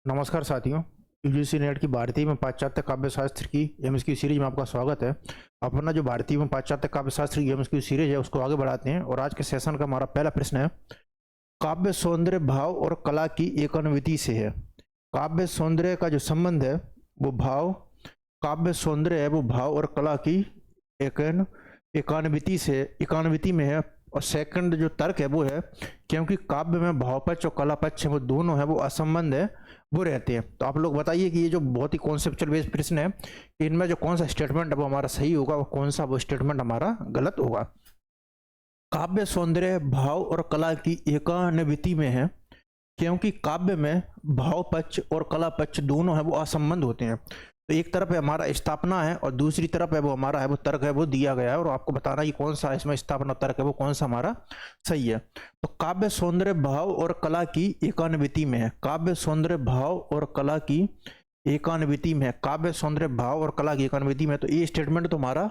नमस्कार साथियों। UGC net की भारतीय में पाश्चात्य काव्य शास्त्र की एमएसक्यू सीरीज में आपका स्वागत है। अपना जो भारतीय में पाश्चात्य काव्य शास्त्र की एमएसक्यू सीरीज है उसको आगे बढ़ाते हैं और आज के सेशन का हमारा पहला प्रश्न है, काव्य सौंदर्य भाव और कला की एकान्विति से है। काव्य सौंदर्य का जो संबंध है वो भाव, काव्य सौंदर्य है वो भाव और कला की एकान्विति में है। और सेकंड जो तर्क है वो है क्योंकि काव्य में भाव पक्ष और कला पक्ष है वो दोनों है वो असंबंध है वो रहते हैं। तो आप लोग बताइए कि ये जो बहुत ही कॉन्सेप्चुअल बेस्ड प्रश्न है, इनमें जो कौन सा स्टेटमेंट है वो हमारा सही होगा और कौन सा वो स्टेटमेंट हमारा गलत होगा। काव्य सौंदर्य भाव और कला की एकान्विति में है क्योंकि काव्य में भाव पक्ष और कला पक्ष दोनों है वो असंबंध होते हैं। तो एक तरफ है हमारा स्थापना है और दूसरी तरफ है वो हमारा है वो तर्क है वो दिया गया है और आपको बताना कि कौन सा इसमें स्थापना तर्क है वो कौन सा हमारा सही है। तो काव्य सौंदर्य भाव और कला की एकान्विति में है, काव्य सौंदर्य भाव और कला की एकान्विति में है, काव्य सौंदर्य भाव और कला की एकान्विति में। तो ये स्टेटमेंट तो हमारा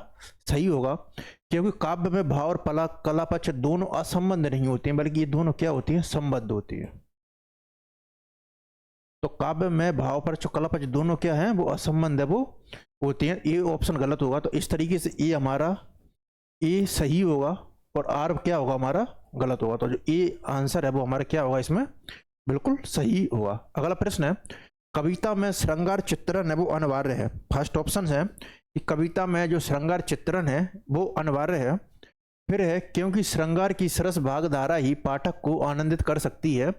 सही होगा क्योंकि काव्य में भाव और कला पक्ष दोनों असंबंध नहीं होते हैं बल्कि ये दोनों क्या होती है, संबद्ध होती है। तो काव्य में भाव पक्ष कला पक्ष दोनों क्या है वो असंबंध है वो होती हैं। ये ऑप्शन गलत होगा। तो इस तरीके से ये हमारा ए सही होगा और आर क्या होगा हमारा गलत होगा। तो जो ए आंसर है वो हमारा क्या होगा इसमें बिल्कुल सही होगा। अगला प्रश्न है, कविता में श्रृंगार चित्रण है वो अनिवार्य है। फर्स्ट ऑप्शन है कि कविता में जो श्रृंगार चित्रण है वो अनिवार्य है। फिर है क्योंकि श्रृंगार की सरस भागधारा ही पाठक को आनंदित कर सकती है,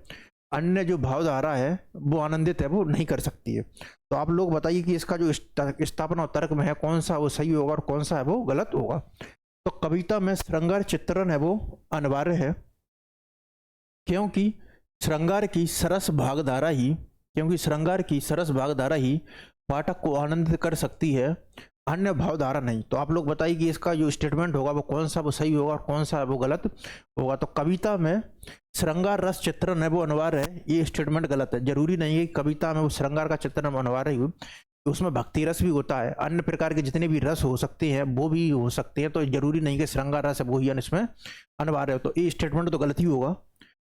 अन्य जो भावधारा है वो आनंदित है वो नहीं कर सकती है। तो आप लोग बताइए कि इसका जो स्थापना और तर्क में है कौन सा वो सही होगा और कौन सा है वो गलत होगा। तो कविता में श्रृंगार चित्रण है वो अनिवार्य है क्योंकि श्रृंगार की सरस भागधारा ही पाठक को आनंदित कर सकती है, अन्य भावधारा नहीं। तो आप लोग बताइए कि इसका जो स्टेटमेंट होगा वो कौन सा वो सही होगा और कौन सा वो गलत होगा। तो कविता में श्रृंगार रस चित्रण है वो अनिवार्य है, ये स्टेटमेंट गलत है। जरूरी नहीं है कि कविता में वो श्रृंगार का चित्रण अनिवार्य हो, उसमें भक्ति रस भी होता है, अन्य प्रकार के जितने भी रस हो सकते हैं वो भी हो सकते हैं। तो जरूरी नहीं कि श्रृंगार रस है वो ही इसमें अनिवार्य हो। तो ये स्टेटमेंट तो गलत ही होगा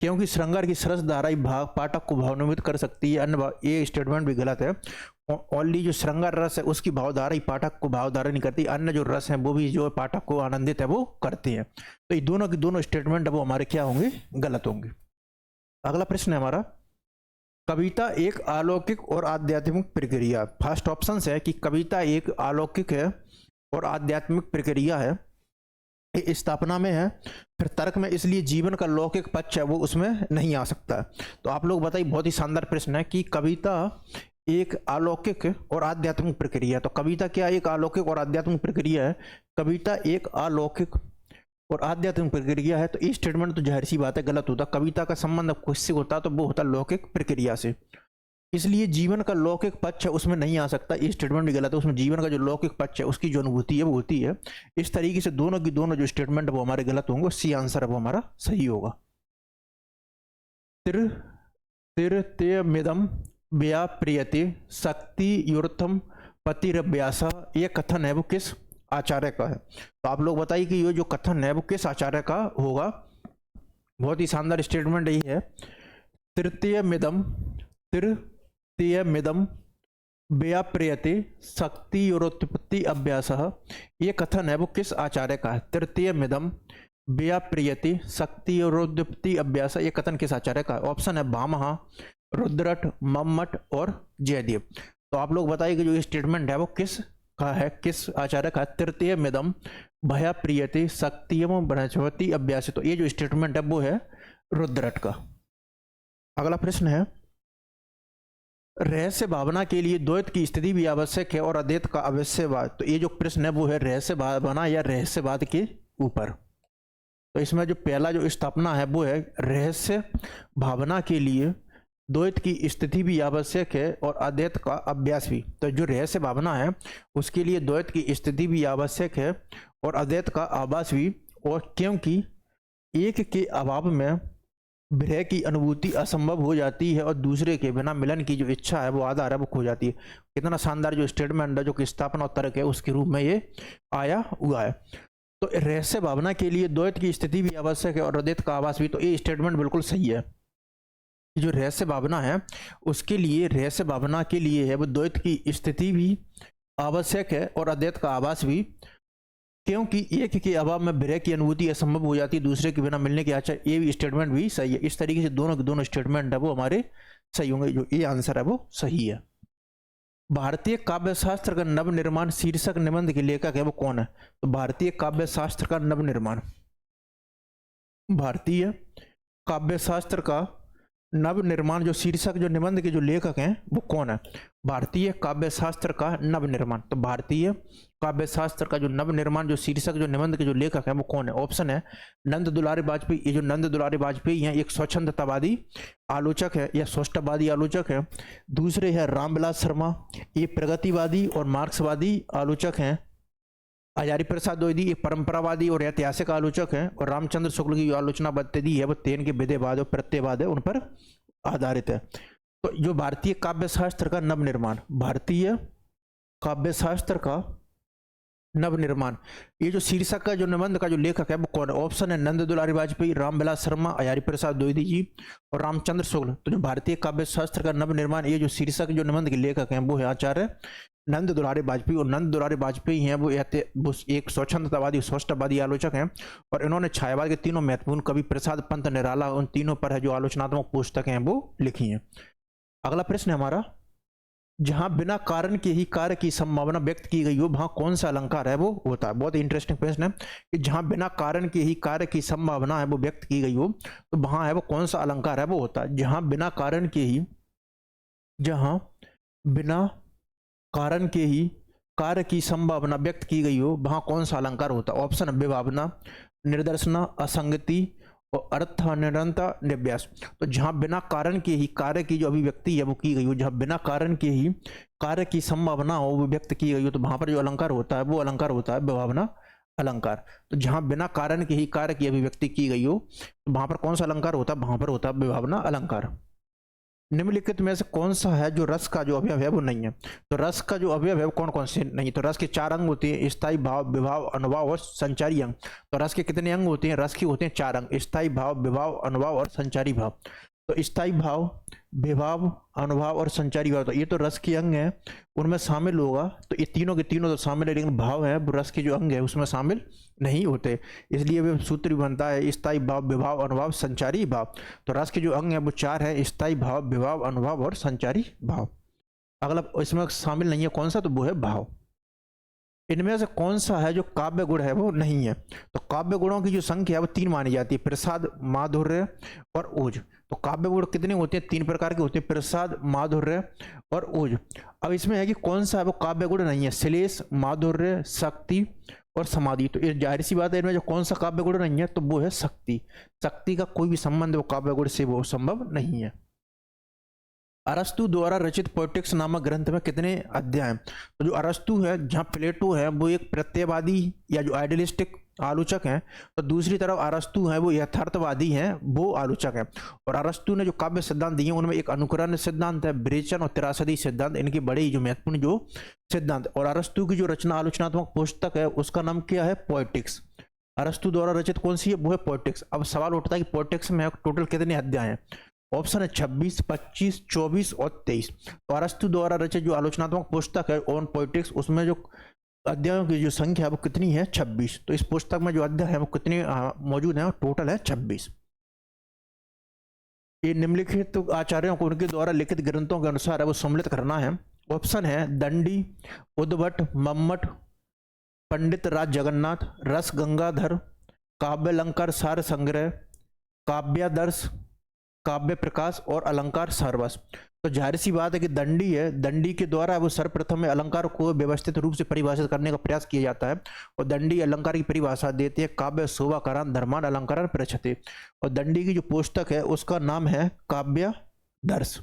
क्योंकि श्रृंगार की सरस धारा ही भाग पाठक को भावान्वित कर सकती है, अन्य ये स्टेटमेंट भी गलत है। ओनली जो श्रृंगार रस है उसकी भावधारा ही पाठक को भावधारा नहीं करती, अन्य जो रस है वो भी जो पाठक को आनंदित है वो करते हैं। तो ये दोनों की दोनों स्टेटमेंट है वो हमारे क्या होंगे, गलत होंगे। अगला प्रश्न है हमारा, कविता एक अलौकिक और आध्यात्मिक प्रक्रिया। फर्स्ट ऑप्शन है कि कविता एक अलौकिक है और आध्यात्मिक प्रक्रिया है, ये स्थापना में है। फिर तर्क में इसलिए जीवन का लौकिक पक्ष है वो उसमें नहीं आ सकता। तो आप लोग बताइए, बहुत ही शानदार प्रश्न है कि कविता एक अलौकिक और आध्यात्मिक प्रक्रिया। तो कविता क्या एक अलौकिक और आध्यात्मिक प्रक्रिया है, कविता एक अलौकिक और आध्यात्मिक प्रक्रिया है। तो इस स्टेटमेंट तो जाहिर सी बात है गलत होता। कविता का संबंध किससे होता तो वो होता लौकिक प्रक्रिया से, इसलिए जीवन का लौकिक पक्ष है उसमें नहीं आ सकता। ये स्टेटमेंट भी गलत है, उसमें जीवन का जो लौकिक पक्ष है उसकी जो अनुभूति है वो होती है। इस तरीके से दोनों की दोनों जो स्टेटमेंट है वो हमारे गलत होंगे, सी आंसर है वो हमारा सही होगा। तिर तिरत्यमिदं व्याप्रियते शक्ति यूर्थम पतिरभ्यास, ये कथन है वो किस आचार्य का है। तो आप लोग बताइए कि ये जो कथन है वो किस आचार्य का होगा। बहुत ही शानदार स्टेटमेंट यही है, तृतीयमिदं व्याप्रियते शक्ति यूरोत्पत्ति अभ्यास, ये कथन है वो किस आचार्य का है। तृतीयमिदं व्याप्रियते शक्ति यूरोत्पत्ति अभ्यास, ये कथन किस आचार्य का है। ऑप्शन है भामह, रुद्रट, मम्मट और जयदेव। तो आप लोग बताइए कि जो स्टेटमेंट है वो किस का है, किस आचार्य का। तृतीयमिदं व्याप्रियते शक्तियम बनस्पति अभ्यास, तो ये जो स्टेटमेंट है वो है रुद्रट का। अगला प्रश्न है, रहस्य भावना के लिए द्वैत की स्थिति भी आवश्यक है और अद्वैत का अवश्यवाद। तो ये जो प्रश्न है वो है रहस्य भावना या रहस्यवाद के ऊपर। तो इसमें जो पहला जो स्थापना है वो है रहस्य भावना के लिए द्वैत की स्थिति भी आवश्यक है और अद्वैत का अभ्यास भी। तो जो रहस्य भावना है उसके लिए द्वैत की स्थिति भी आवश्यक है और अद्वैत का आभास भी। और क्योंकि एक के अभाव में विरह की अनुभूति असंभव हो जाती है और दूसरे के बिना मिलन की जो इच्छा है वो आधार है वो खो जाती है। कितना शानदार जो स्टेटमेंट है, जो कि स्थापना और तर्क है उसके रूप में ये आया हुआ है। तो रहस्य भावना के लिए द्वैत की स्थिति भी आवश्यक है और अद्वैत का आभास भी। तो ये स्टेटमेंट बिल्कुल सही है। जो रहस्य भावना है उसके लिए, रहस्य भावना के लिए है वो द्वैत की स्थिति भी आवश्यक है और अद्वैत का आभास भी, क्योंकि एक के अभाव में विरह की अनुभूति असंभव हो जाती है, दूसरे के बिना मिलने के आचार, ये भी स्टेटमेंट भी सही है। इस तरीके से दोनों के दोनों स्टेटमेंट है वो हमारे सही होंगे, जो ये आंसर है वो सही है। भारतीय काव्य शास्त्र का नवनिर्माण शीर्षक निबंध के लेखक है वो कौन है? तो भारतीय काव्य शास्त्र का नवनिर्माण, भारतीय काव्य शास्त्र का नवनिर्माण जो शीर्षक जो निबंध के जो लेखक हैं वो कौन है? भारतीय काव्य शास्त्र का नवनिर्माण। तो भारतीय काव्य शास्त्र का जो नवनिर्माण जो शीर्षक जो निबंध के जो लेखक हैं वो कौन है? ऑप्शन है नंद दुलारी वाजपेयी। ये जो नंद दुलारी वाजपेयी हैं एक स्वच्छंदतावादी आलोचक है या स्वच्छवादी आलोचक है। दूसरे है रामविलास शर्मा, ये प्रगतिवादी और मार्क्सवादी आलोचक हैं। हजारी प्रसाद द्विवेदी एक परंपरावादी और ऐतिहासिक आलोचक है। और रामचंद्र शुक्ल की जो आलोचना पद्धति है वो तेन के विधेयवाद और प्रत्ययवाद है उन पर आधारित है। तो जो भारतीय काव्य शास्त्र का नवनिर्माण, भारतीय काव्य शास्त्र का नवनिर्माण, ये जो शीर्षक का जो निबंध का जो लेखक है वो कौन है? ऑप्शन है नंद दुलारी वाजपेयी, रामविलास शर्मा, हजारी प्रसाद द्विवेदी जी और रामचंद्र शुक्ल। तो जो भारतीय काव्य शास्त्र का नवनिर्माण, ये जो शीर्षक जो निबंध के लेखक हैं वो है आचार्य नंद दुलारी वाजपेयी। और नंद दुलारी वाजपेयी हैं वो एक स्वच्छंदतावादी स्वच्छवादी आलोचक हैं और इन्होंने छायावाद के तीनों महत्वपूर्ण कवि प्रसाद पंत निराला उन तीनों पर है जो आलोचनात्मक पुस्तकें हैं वो लिखी हैं। अगला प्रश्न है हमारा, जहां बिना कारण के ही कार्य की संभावना व्यक्त की गई हो वहां कौन सा अलंकार है वो होता है? बहुत इंटरेस्टिंग प्रश्न है कि जहां बिना कारण के ही कार्य की संभावना है वो व्यक्त की गई हो तो वहां है वो कौन सा अलंकार है वो होता है? जहां बिना कारण के ही, जहां बिना कारण के ही कार्य की संभावना व्यक्त की गई हो वहां कौन सा अलंकार होता है? ऑप्शन है विभावना, निर्दर्शना, असंगति और अर्थनिरंता, निव्यास। तो जहां बिना कारण के ही कार्य की जो अभिव्यक्ति है वो की गई हो, जहां बिना कारण के ही कार्य की संभावना हो वो व्यक्त की गई हो तो वहां पर जो अलंकार होता है वो अलंकार होता है विभावना अलंकार। तो जहां बिना कारण के ही कार्य की अभिव्यक्ति की गई हो तो वहां पर कौन सा अलंकार होता है? वहां पर होता है विभावना अलंकार। निम्नलिखित में से कौन सा है जो रस का जो अवयव है वो नहीं है? तो रस का जो अवयव है वो कौन कौन से नहीं? तो रस के 4 अंग होते हैं, स्थायी भाव, विभाव, अनुभाव और संचारी अंग। तो रस के कितने अंग होते हैं? रस के होते हैं 4 अंग, स्थायी भाव, विभाव, अनुभाव और संचारी भाव। तो स्थायी भाव, विभाव, अनुभाव और संचारी भाव, तो ये तो रस के अंग है उनमें शामिल होगा। तो ये तीनों के तीनों तो शामिल है लेकिन भाव है वो रस के जो अंग है उसमें शामिल नहीं होते, इसलिए वे सूत्र भी बनता है स्थायी भाव, विभाव, अनुभाव, संचारी भाव। तो रस के जो अंग है वो 4 है, स्थायी भाव, विभाव, अनुभाव और संचारी भाव। अगला इसमें शामिल नहीं है कौन सा? तो वो है भाव। इनमें से कौन सा है जो काव्य गुण है वो नहीं है? तो काव्य गुणों की जो संख्या है वो 3 मानी जाती है, प्रसाद, माधुर्य और ओज। तो काव्य गुण कितने होते हैं? 3 प्रकार के होते हैं, प्रसाद, माधुर्य और ओज। अब इसमें है कि कौन सा है वो काव्य गुण नहीं है? श्लेष, माधुर्य, शक्ति और समाधि। तो ये जाहिर सी बात है इनमें जो कौन सा काव्य गुण नहीं है तो वो है शक्ति। शक्ति का कोई भी संबंध वो काव्य गुण से वो संभव नहीं है। अरस्तु द्वारा रचित पोएटिक्स नामक ग्रंथ में कितने अध्याय हैं? तो जो अरस्तु है, जहाँ प्लेटो है वो एक प्रत्ययवादी या जो आइडियलिस्टिक आलोचक हैं, तो दूसरी तरफ अरस्तु है वो यथार्थवादी हैं, वो आलोचक हैं। और अरस्तु ने जो काव्य सिद्धांत दिए उनमें एक अनुकरण सिद्धांत है, विरेचन और त्रासदी सिद्धांत, इनके बड़े ही जो महत्वपूर्ण जो सिद्धांत। और अरस्तु की जो रचना आलोचनात्मक पुस्तक है उसका नाम क्या है? पोएटिक्स। अरस्तु द्वारा रचित कौन सी है? वो है पोएटिक्स। अब सवाल उठता है कि पोएटिक्स में टोटल कितने अध्याय हैं? ऑप्शन है 26, 25, 24 और 23। तो अरस्तु द्वारा रचित जो आलोचनात्मक पुस्तक है ऑन पोएटिक्स उसमें जो अध्यायों की जो संख्या है वो कितनी है? 26। तो इस पुस्तक में जो अध्याय है वो कितने मौजूद है? टोटल है 26। ये निम्नलिखित आचार्यों को उनके द्वारा लिखित ग्रंथों के अनुसार है वो सम्मिलित करना है। ऑप्शन है दंडी, उद्भट, मम्मट, पंडित राज जगन्नाथ, रस गंगाधर, काव्यालंकार सार संग्रह, काव्यादर्श, काव्य प्रकाश और अलंकार सारवस। तो जाहिर सी बात है कि दंडी है, दंडी के द्वारा वो सर्वप्रथम में अलंकार को व्यवस्थित रूप से परिभाषित करने का प्रयास किया जाता है। और दंडी अलंकार की परिभाषा देते हैं काव्य शोभाकारान धर्मान अलंकारान प्रचते। और दंडी की जो पुस्तक है उसका नाम है काव्यादर्श।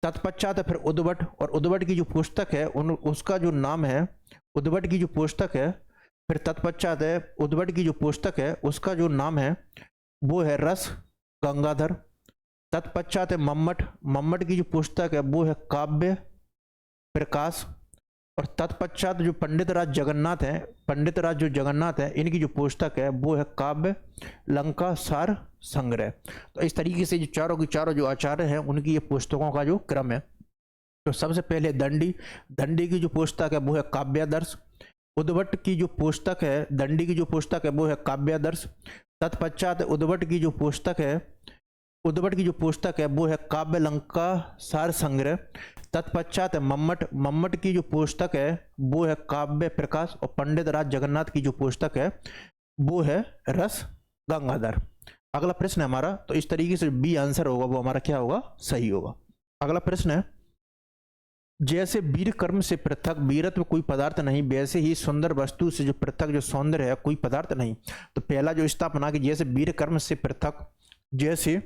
तत्पश्चात फिर उद्भट, और उद्भट की जो पुस्तक है उसका जो नाम है, उद्भट की जो पुस्तक है फिर तत्पश्चात है उद्भट की जो पुस्तक है उसका जो नाम है वो है रस गंगाधर। तत्पश्चात है मम्मट, मम्मट की जो पुस्तक है वो है काव्य प्रकाश। और तत्पश्चात जो पंडित राज जगन्नाथ हैं, पंडित राज जो जगन्नाथ है, इनकी जो पुस्तक है वो है काव्य लंका सार संग्रह। तो इस तरीके से जो चारों की चारों जो आचार्य हैं उनकी ये पुस्तकों का जो क्रम है। तो सबसे पहले दंडी, दंडी की जो पुस्तक है वो है काव्यादर्श। उद्भट की जो पुस्तक है, दंडी की जो पुस्तक है वो है काव्यादर्श। तत्पश्चात उद्भट की जो पुस्तक है, उद्भट की जो पुस्तक है वो है काव्य लंका सार संग्रह। तत्पश्चात मम्मट, मम्मट की जो पुस्तक है वो है काव्य प्रकाश। और पंडित राज जगन्नाथ की जो पुस्तक है वो है रस गंगाधर। अगला प्रश्न है हमारा, तो इस तरीके से बी आंसर होगा वो हमारा क्या होगा, सही होगा। अगला प्रश्न है, जैसे वीर कर्म से पृथक वीरत्व कोई पदार्थ नहीं, वैसे ही सुंदर वस्तु से जो पृथक जो सौंदर्य है कोई पदार्थ नहीं। तो पहला जो स्थापना कि जैसे वीर कर्म से पृथक, जैसे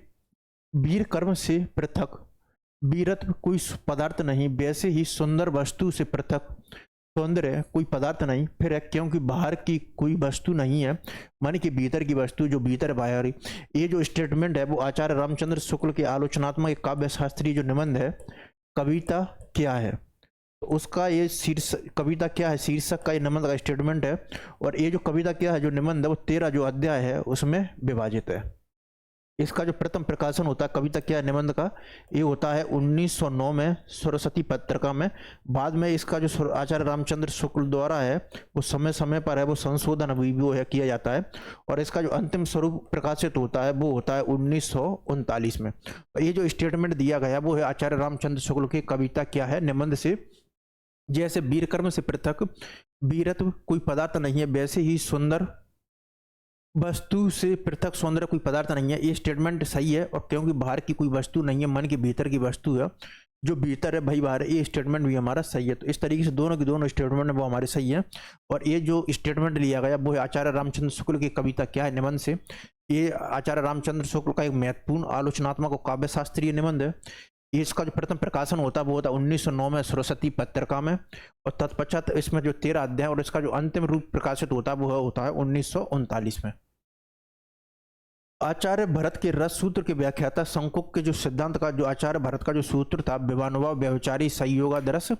वीर कर्म से पृथक वीरत्व कोई पदार्थ नहीं, वैसे ही सुंदर वस्तु से पृथक सौंदर्य कोई पदार्थ नहीं। फिर है क्योंकि बाहर की कोई वस्तु नहीं है, मन के भीतर की वस्तु जो भीतर बाहर। ये जो स्टेटमेंट है वो आचार्य रामचंद्र शुक्ल के आलोचनात्मक काव्य शास्त्रीय जो निबंध है कविता क्या है, तो उसका ये शीर्षक, कविता क्या है शीर्षक का ये निबंध का स्टेटमेंट है। और ये जो कविता क्या है जो निबंध है वो 13 जो अध्याय है उसमें विभाजित है। इसका जो प्रथम प्रकाशन होता है कविता क्या है निबंध का, ये होता है 1909 में सरस्वती पत्रिका में। बाद में इसका जो आचार्य रामचंद्र शुक्ल द्वारा है वो समय समय पर है वो संशोधन अभी भी वो है किया जाता है। और इसका जो अंतिम स्वरूप प्रकाशित होता है वो होता है 1939 में। तो ये जो स्टेटमेंट दिया गया वो है आचार्य रामचंद्र शुक्ल की कविता क्या है निबंध से, जैसे वीर कर्म से पृथक वीरत्व कोई पदार्थ नहीं है, वैसे ही सुंदर वस्तु से पृथक सौंदर्य कोई पदार्थ नहीं है। ये स्टेटमेंट सही है। और क्योंकि बाहर की कोई वस्तु नहीं है, मन के भीतर की वस्तु है, जो भीतर है भाई बाहर है, ये स्टेटमेंट भी हमारा सही है। तो इस तरीके से दोनों की दोनों स्टेटमेंट वो हमारे सही है। और ये जो स्टेटमेंट लिया गया वो है आचार्य रामचंद्र शुक्ल की कविता क्या है निबंध से। ये आचार्य रामचंद्र शुक्ल का एक महत्वपूर्ण आलोचनात्मक और काव्य शास्त्रीय निबंध है। इसका जो प्रथम प्रकाशन होता है वो होता है 1909 में सरस्वती पत्रिका में। और तत्पश्चात इसमें जो 13 अध्याय और इसका जो अंतिम रूप प्रकाशित होता है वो होता है 1939 में। आचार्य भरत के रस सूत्र के व्याख्याता शंकुक के जो सिद्धांत का जो आचार्य भरत का जो सूत्र था विवानुभाव व्यभिचारी संयोगादर्श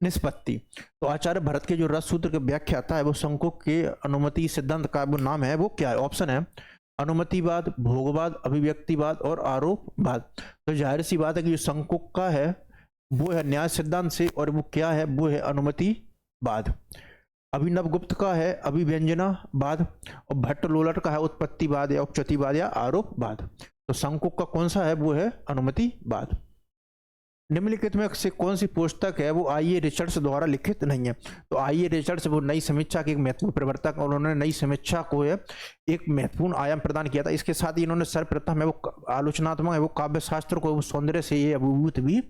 निष्पत्ति। तो आचार्य भरत के जो रस सूत्र के व्याख्याता है वो शंकुक के अनुमति सिद्धांत का वो नाम है वो क्या है, ऑप्शन है अनुमतिवाद, भोगवाद, अभिव्यक्तिवाद और आरोपवाद। तो जाहिर सी बात है कि जो शंकुक का है वो है न्याय सिद्धांत से और वो क्या है वो है अनुमतिवाद। अभिनव गुप्त का है अभिव्यंजनावाद और भट्ट लोलट का है उत्पत्तिवाद या औपचारिकवाद या आरोपवाद। तो शंकुक का कौन सा है वो है अनुमतिवाद। निम्नलिखित में से कौन सी पुस्तक है वो आई.ए. रिचर्ड्स द्वारा लिखित नहीं है। तो आई.ए. रिचर्ड्स वो नई समीक्षा के एक महत्वपूर्ण प्रवर्तक और उन्होंने नई समीक्षा को है एक महत्वपूर्ण आयाम प्रदान किया था। इसके साथ ही इन्होंने सर्वप्रथम है वो आलोचनात्मक है वो काव्य शास्त्र को सौंदर्य से ये अभिभूत भी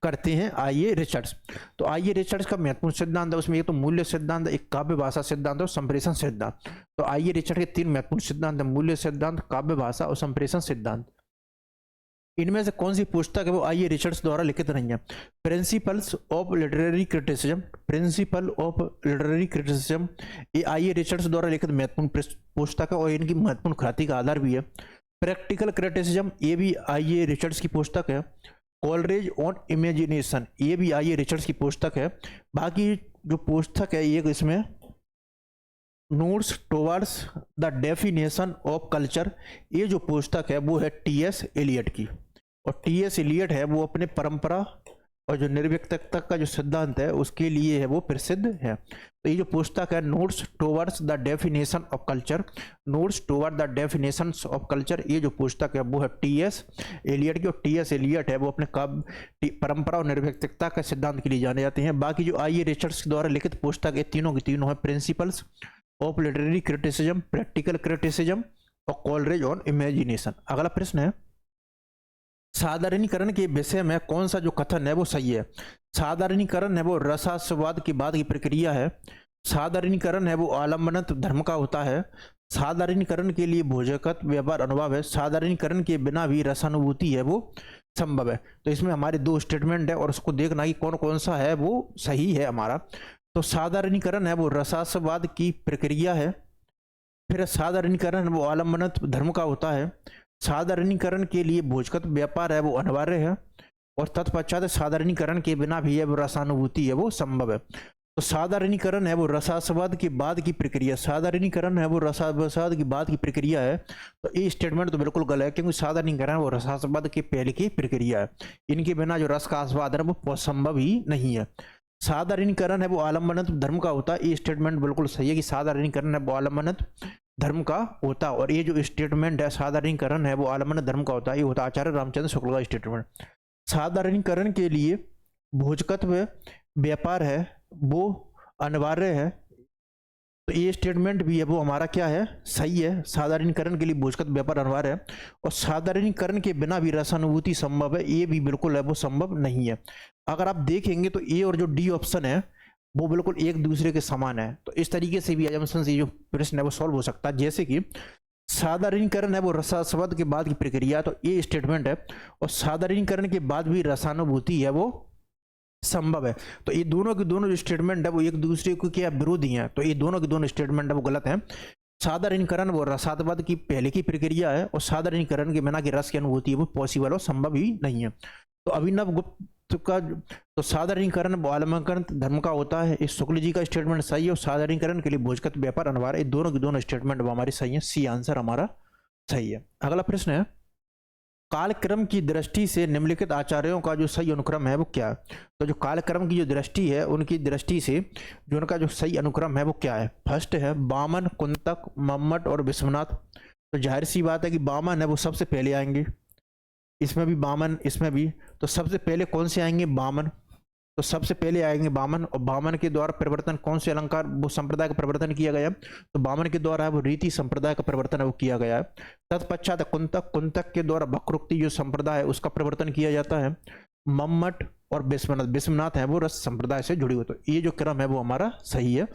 करते हैं आई.ए. रिचर्ड्स। तो आई.ए. रिचर्ड्स का महत्वपूर्ण सिद्धांत है उसमें एक तो मूल्य सिद्धांत, एक काव्य भाषा सिद्धांत और संप्रेषण सिद्धांत। तो आई.ए. रिचर्ड के 3 महत्वपूर्ण सिद्धांत है, मूल्य सिद्धांत, काव्य भाषा और संप्रेषण सिद्धांत। इनमें से कौन सी पुस्तक है वो आई.ए. रिचर्ड्स द्वारा लिखित नहीं है। Principles of literary criticism, principle of literary criticism ये आई.ए. रिचर्ड्स द्वारा लिखित महत्वपूर्ण पुस्तक है और इनकी महत्वपूर्ण ख्याति का आधार भी है। प्रैक्टिकल क्रिटिसिज्म ये भी आई.ए. रिचर्ड्स की पुस्तक है। कॉलरेज ऑन इमेजिनेशन ये भी आई.ए. रिचर्ड्स की पुस्तक है। बाकी जो पुस्तक है ये इसमें notes towards the definition of culture ये जो पुस्तक है वो है टी.एस. एलियट की। और टी.एस. एलियट है वो अपने परंपरा और जो निर्व्यक्तता का जो सिद्धांत है उसके लिए है वो प्रसिद्ध है। तो ये जो पुस्तक है notes towards the definition of culture, notes toward the definition of culture ये जो पुस्तक है वो है टी.एस. एलियट की। और टी.एस. एलियट है वो अपने परंपरा और निर्व्यक्तता के सिद्धांत के लिए जाने जाते हैं। बाकी जो आई.ए. रिचर्ड्स द्वारा लिखित पुस्तक ये तीनों की तीनों है principles of literary criticism, practical criticism और कॉलरेज ऑन इमेजिनेशन। अगला प्रश्न है साधारणीकरण के विषय में कौन सा जो कथन है वो सही है। साधारणीकरण है वो रसास्वाद की बात की प्रक्रिया है। साधारणीकरण है वो आलम्बनत धर्म का होता है। साधारणीकरण के लिए भोजकत व्यापार अनुभव है। साधारणीकरण के बिना भी रसानुभूति है वो संभव है। तो इसमें हमारे 2 स्टेटमेंट है और उसको देखना कि कौन कौन सा है वो सही है हमारा। तो साधारणीकरण है वो रसास्वाद की प्रक्रिया है। फिर साधारणीकरण वो आलम्बनत धर्म का होता है। साधारणीकरण के लिए भोजकत व्यापार है वो अनिवार्य है। और तत्पश्चात साधारणीकरण के बिना भी है वो रसानुभूति है वो संभव है। तो साधारणीकरण है वो रसास्वाद के बाद की प्रक्रिया, साधारणीकरण है वो रसास्वाद की बाद की प्रक्रिया है। तो ये स्टेटमेंट तो बिल्कुल गलत है, क्योंकि साधारणीकरण वो रसास्वाद के पहले की प्रक्रिया है। इनके बिना जो रस का आस्वाद है वो संभव ही नहीं है। साधारणीकरण है वो आलम्बनत्व धर्म का होता है, ये स्टेटमेंट बिल्कुल सही है कि साधारणीकरण है वो आलम्बनत्व धर्म का होता है। और ये जो स्टेटमेंट है साधारणीकरण है वो आलम्बन धर्म का होता है, ये होता है आचार्य रामचंद्र शुक्ल का स्टेटमेंट। साधारणीकरण के लिए भोजकत्व व्यापार है वो अनिवार्य है, तो ये स्टेटमेंट भी है वो हमारा क्या है, सही है। साधारणीकरण के लिए भोजकत्व व्यापार अनिवार्य है, और साधारणीकरण के बिना भी रसानुभूति संभव है, ये भी बिल्कुल है वो संभव नहीं है। अगर आप देखेंगे तो ए और जो डी ऑप्शन है वो बिल्कुल एक दूसरे के समान है। तो इस तरीके से भी एजम्पशन से जो प्रश्न है वो सॉल्व हो सकता है। जैसे कि साधारणीकरण है वो रसास्वाद के बाद की प्रक्रिया, तो ये स्टेटमेंट है, और साधारणीकरण के बाद भी रसानुभूति है वो संभव है। तो ये दोनों के दोनों जो स्टेटमेंट है वो एक दूसरे को क्या विरोधी हैं, तो ये दोनों के दोनों स्टेटमेंट है वो गलत है। साधारणीकरण वो रसास्वाद की पहले की प्रक्रिया है, और साधारणीकरण के बिना की रस की अनुभूति है वो पॉसिबल और संभव ही नहीं है। तो अभिनव गुप्त का तो साधारणीकरण वो आलम्बन धर्म का होता है, इस शुक्ल जी का स्टेटमेंट सही है, और साधारणीकरण के लिए भोजकत्व व्यापार अनिवार्य, ये दोनों के दोनों स्टेटमेंट वो हमारी सही है, सी आंसर हमारा सही है। अगला प्रश्न है, कालक्रम की दृष्टि से निम्नलिखित आचार्यों का जो सही अनुक्रम है वो क्या है। तो जो कालक्रम की जो दृष्टि है उनकी दृष्टि से जो उनका जो सही अनुक्रम है वो क्या है। फर्स्ट है वामन, कुंतक, मम्मट और विश्वनाथ। तो जाहिर सी बात है कि वामन है वो सबसे पहले आएंगे, इसमें भी वामन, इसमें भी। तो सबसे पहले कौन से आएंगे, वामन। तो सबसे पहले आएंगे वामन, और वामन के द्वारा परिवर्तन कौन से अलंकार वो संप्रदाय का परिवर्तन किया गया, तो वामन के द्वारा वो रीति संप्रदाय का परिवर्तन है वो किया गया है। तत्पश्चात कुंतक, कुंतक के द्वारा वक्रोक्ति जो संप्रदाय है उसका परिवर्तन किया जाता है। मम्मट और विश्वनाथ, विश्वनाथ है वो रस संप्रदाय से जुड़ी हुई। तो ये जो क्रम है वो हमारा सही है,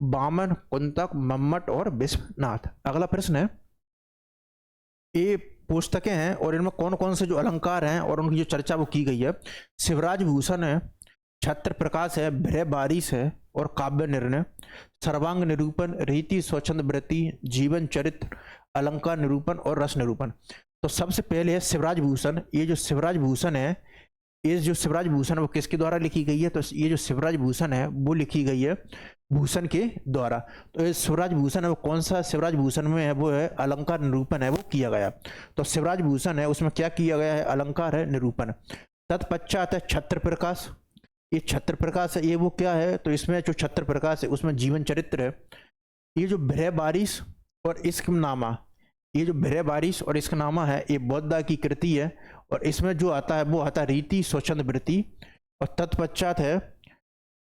वामन, कुंतक, मम्मट और विश्वनाथ। अगला प्रश्न है, ये पुस्तकें हैं और इनमें कौन कौन से जो अलंकार हैं और उनकी जो चर्चा वो की गई है। शिवराज भूषण है, छत्र प्रकाश है, भ्रय बारिश है और काव्य निर्णय। सर्वांग निरूपण, रीति स्वच्छंद वृत्ति, जीवन चरित्र, अलंकार निरूपण और रस निरूपण। तो सबसे पहले है शिवराज भूषण। ये जो शिवराज भूषण है, ये जो शिवराज भूषण वो किसके द्वारा लिखी गई है, तो ये जो शिवराज भूषण है वो लिखी गई है भूषण के द्वारा। तो ये शिवराज भूषण है वो कौन सा शिवराज भूषण में है, वो है अलंकार निरूपण है वो किया गया। तो शिवराज भूषण है उसमें क्या किया गया है, अलंकार है, निरूपण। तत्पश्चात है छत्र प्रकाश। ये छत्र प्रकाश है, ये वो क्या है, तो इसमें जो छत्र प्रकाश है उसमें जीवन चरित्र है। ये जो भ्रय बारिश और इश्कनामा, ये जो भ्रय बारिश और इश्कनामा है ये बौद्धा की कृति है, और इसमें जो आता है वो आता है रीति स्वच्छंद वृत्ति। और तत्पश्चात है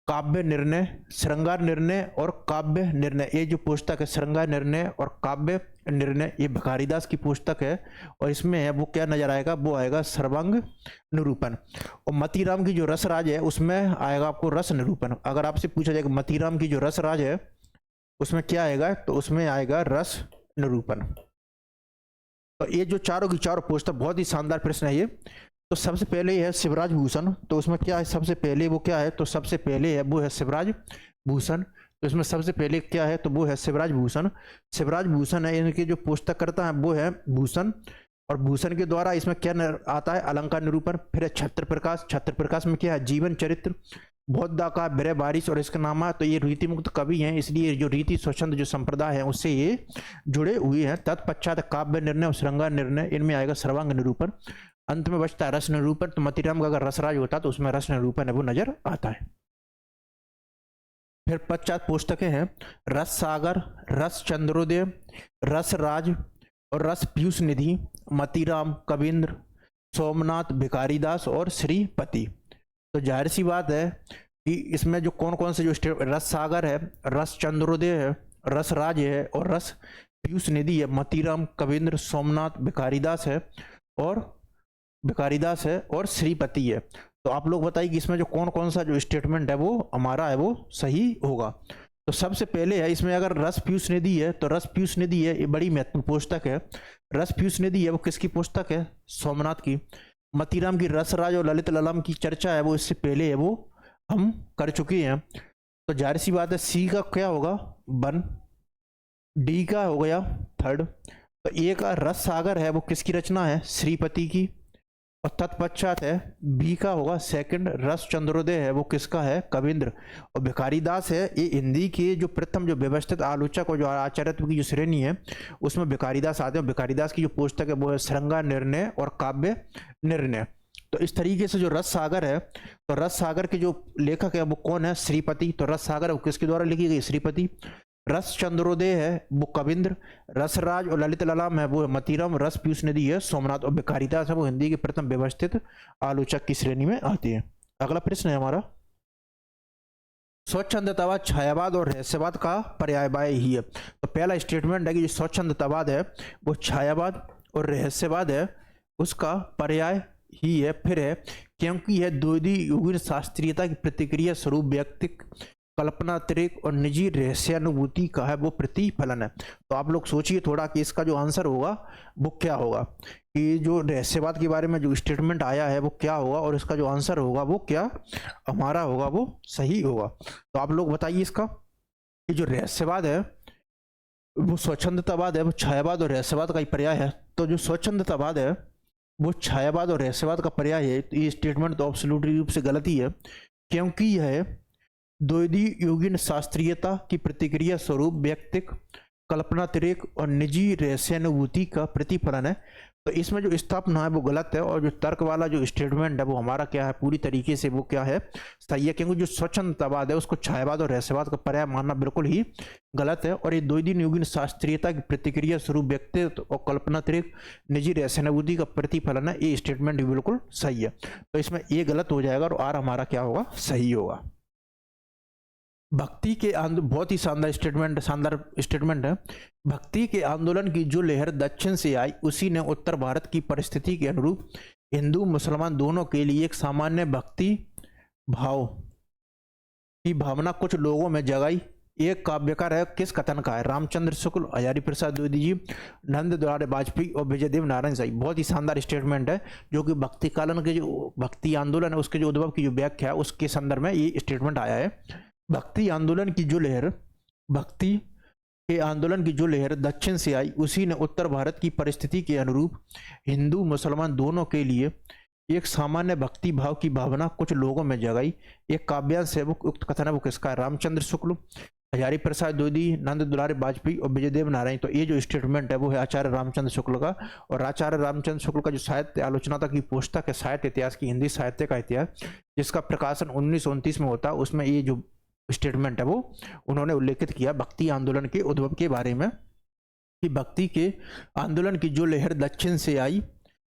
काव्य निर्णय, श्रृंगार निर्णय और काव्य निर्णय। ये जो पुस्तक है श्रृंगार निर्णय और काव्य निर्णय, ये भिखारीदास की पुस्तक है, और इसमें है वो क्या नजर आएगा, वो आएगा सर्वांग निरूपण। और मतीराम की जो रसराज है उसमें आएगा आपको रस निरूपण। अगर आपसे पूछा जाएगा मतीराम की जो रसराज है उसमें क्या आएगा, तो उसमें आएगा रस निरूपण। तो ये जो चारों की चारों पुस्तक बहुत ही शानदार प्रश्न है ये। तो सबसे पहले है शिवराज भूषण, तो उसमें क्या है, सबसे पहले वो क्या है, तो सबसे पहले है वो है शिवराज भूषण। तो इसमें सबसे पहले क्या है, तो वो है शिवराज भूषण। शिवराज भूषण है, इनके जो पुस्तक करता है वो है भूषण, और भूषण के द्वारा इसमें क्या आता है, अलंकार निरूपण। फिर है छत्र प्रकाश, छत्र प्रकाश में क्या है, जीवन चरित्र, बौद्धा का भ्रय बारिश और इसका नामा। तो ये रीति मुक्त कवि हैं, इसलिए जो रीति स्वच्छंद जो संप्रदाय है उससे ये जुड़े हुए हैं। तत्पश्चात काव्य निर्णय और श्रृंगार निर्णय, इनमें आएगा सर्वांग निरूपण। अंत में बचता है रस निरूपण। तो मतीराम का अगर रसराज होता तो उसमें रस निरूपण है वो नजर आता है। फिर पश्चात पुस्तकें हैं रस सागर, रस चंद्रोदय, रस राज और रस पीयूष निधि, मतीराम, कबींद्र, सोमनाथ, भिखारीदास और श्रीपति। तो जाहिर सी बात है कि इसमें जो कौन कौन से जो रस सागर है, रस चंद्रोदय है, रस राज है और रस पीयूष निधि है, मतीराम, कबींद्र, सोमनाथ, भिखारीदास है और श्रीपति है। तो आप लोग बताइए कि इसमें जो कौन कौन सा जो स्टेटमेंट है वो हमारा है वो सही होगा। तो सबसे पहले है इसमें अगर रस पीयूष निधि है, तो रस पीयूष निधि है ये बड़ी महत्वपूर्ण पुस्तक है। रस पीयूष निधि है वो किसकी पुस्तक है, सोमनाथ की। मतीराम की रसराज और ललित ललाम की चर्चा है वो इससे पहले है वो हम कर चुके हैं। तो जाहिर सी बात है सी का क्या होगा, 1, डी का हो गया 3rd। तो ए का रस सागर है वो किसकी रचना है, श्रीपति की। और तत्पश्चात है बी का होगा सेकंड, रस चंद्रोदय है वो किसका है, कविंद्र। और भिखारीदास है ये हिंदी के जो प्रथम जो व्यवस्थित आलोचक और जो आचार्यत्व की जो श्रेणी है उसमें भिखारीदास आते हैं। भिखारीदास की जो पुस्तक है वो है श्रृंगार निर्णय और काव्य निर्णय। तो इस तरीके से जो रस सागर है, तो रस सागर के जो लेखक है वो कौन है, श्रीपति। तो रस सागर वो किसके द्वारा लिखी गई, श्रीपति। रस चंद्रोदय है वो कविंद्र। रसराज और ललित ललाम है वो मतीराम। रस पीयूष नदी है सोमनाथ। और भिखारीदास है वो हिंदी के प्रथम व्यवस्थित आलोचक की श्रेणी में आते हैं। अगला प्रश्न है हमारा, स्वच्छंदतावाद छायावाद और रहस्यवाद का पर्यायवाय ही है। तो पहला स्टेटमेंट है कि जो स्वच्छंदतावाद है वो छायावाद और रहस्यवाद है उसका पर्याय ही है। फिर है क्योंकि यह द्वैधी युगीन शास्त्रीयता की प्रतिक्रिया स्वरूप व्यक्तिक कल्पनातिरिक और निजी रहस्यानुभूति का है वो प्रतिफलन है। तो आप लोग सोचिए थोड़ा कि इसका जो आंसर होगा वो क्या होगा, कि जो रहस्यवाद के बारे में जो स्टेटमेंट आया है वो क्या होगा और इसका जो आंसर होगा वो क्या हमारा होगा, वो सही होगा। तो आप लोग बताइए इसका, कि जो रहस्यवाद है वो स्वच्छंदतावाद है वो छायावाद और रहस्यवाद का ही पर्याय है। तो जो स्वच्छंदतावाद है वो छायावाद और रहस्यवाद का पर्याय है। तो ये स्टेटमेंट तो एब्सोल्युटली रूप से गलत ही है, क्योंकि यह द्वैधी युगीन शास्त्रीयता की प्रतिक्रिया स्वरूप व्यक्तिक कल्पनातिरेक और निजी रहस्यानुभूति का प्रतिफलन है। तो इसमें जो स्थापना है वो गलत है और जो तर्क वाला जो स्टेटमेंट है वो हमारा क्या है, पूरी तरीके से वो क्या है, सही है। क्योंकि जो स्वच्छंदतावाद है उसको छायावाद और रहस्यवाद का पर्याय मानना बिल्कुल ही गलत है। और ये द्वैधी युगीन शास्त्रीयता की प्रतिक्रिया स्वरूप व्यक्तित्व और कल्पनातिरेक निजी रहस्यानुभूति का प्रतिफलन है, ये स्टेटमेंट भी बिल्कुल सही है। तो इसमें ये गलत हो जाएगा और आर हमारा क्या होगा, सही होगा। भक्ति के आंदोलन, बहुत ही शानदार स्टेटमेंट है। भक्ति के आंदोलन की जो लहर दक्षिण से आई उसी ने उत्तर भारत की परिस्थिति के अनुरूप हिंदू मुसलमान दोनों के लिए एक सामान्य भक्ति भाव की भावना कुछ लोगों में जगाई। एक काव्यकार है, किस कथन का है, रामचंद्र शुक्ल, हजारी प्रसाद द्विवेदी जी, नंद दुलारे वाजपेयी और विजयदेव नारायण साई। बहुत ही शानदार स्टेटमेंट है जो कि भक्ति कालन के जो भक्ति आंदोलन है उसके जो उद्भव की जो व्याख्या है उसके संदर्भ में ये स्टेटमेंट आया है। भक्ति आंदोलन की जो लहर, भक्ति के आंदोलन की जो लहर दक्षिण से आई उसी ने उत्तर भारत की परिस्थिति के अनुरूप हिंदू मुसलमान दोनों के लिए एक सामान्य भक्ति भाव की भावना कुछ लोगों में जगाई। एक काव्यांश है वो उक्त कथन है वो किसका है, रामचंद्र शुक्ल, हजारी प्रसाद द्विवेदी, नंद दुलारे वाजपेयी और विजयदेव नारायण। तो ये जो स्टेटमेंट है वो है आचार्य रामचंद्र शुक्ल का। और आचार्य रामचंद्र शुक्ल का जो साहित्य आलोचना की पुस्तक है साहित्य इतिहास की, हिंदी साहित्य का इतिहास, जिसका प्रकाशन 1929 में होता है, उसमें ये जो स्टेटमेंट है वो उन्होंने उल्लेखित किया भक्ति आंदोलन के उद्भव के बारे में, कि भक्ति के आंदोलन की जो लहर दक्षिण से आई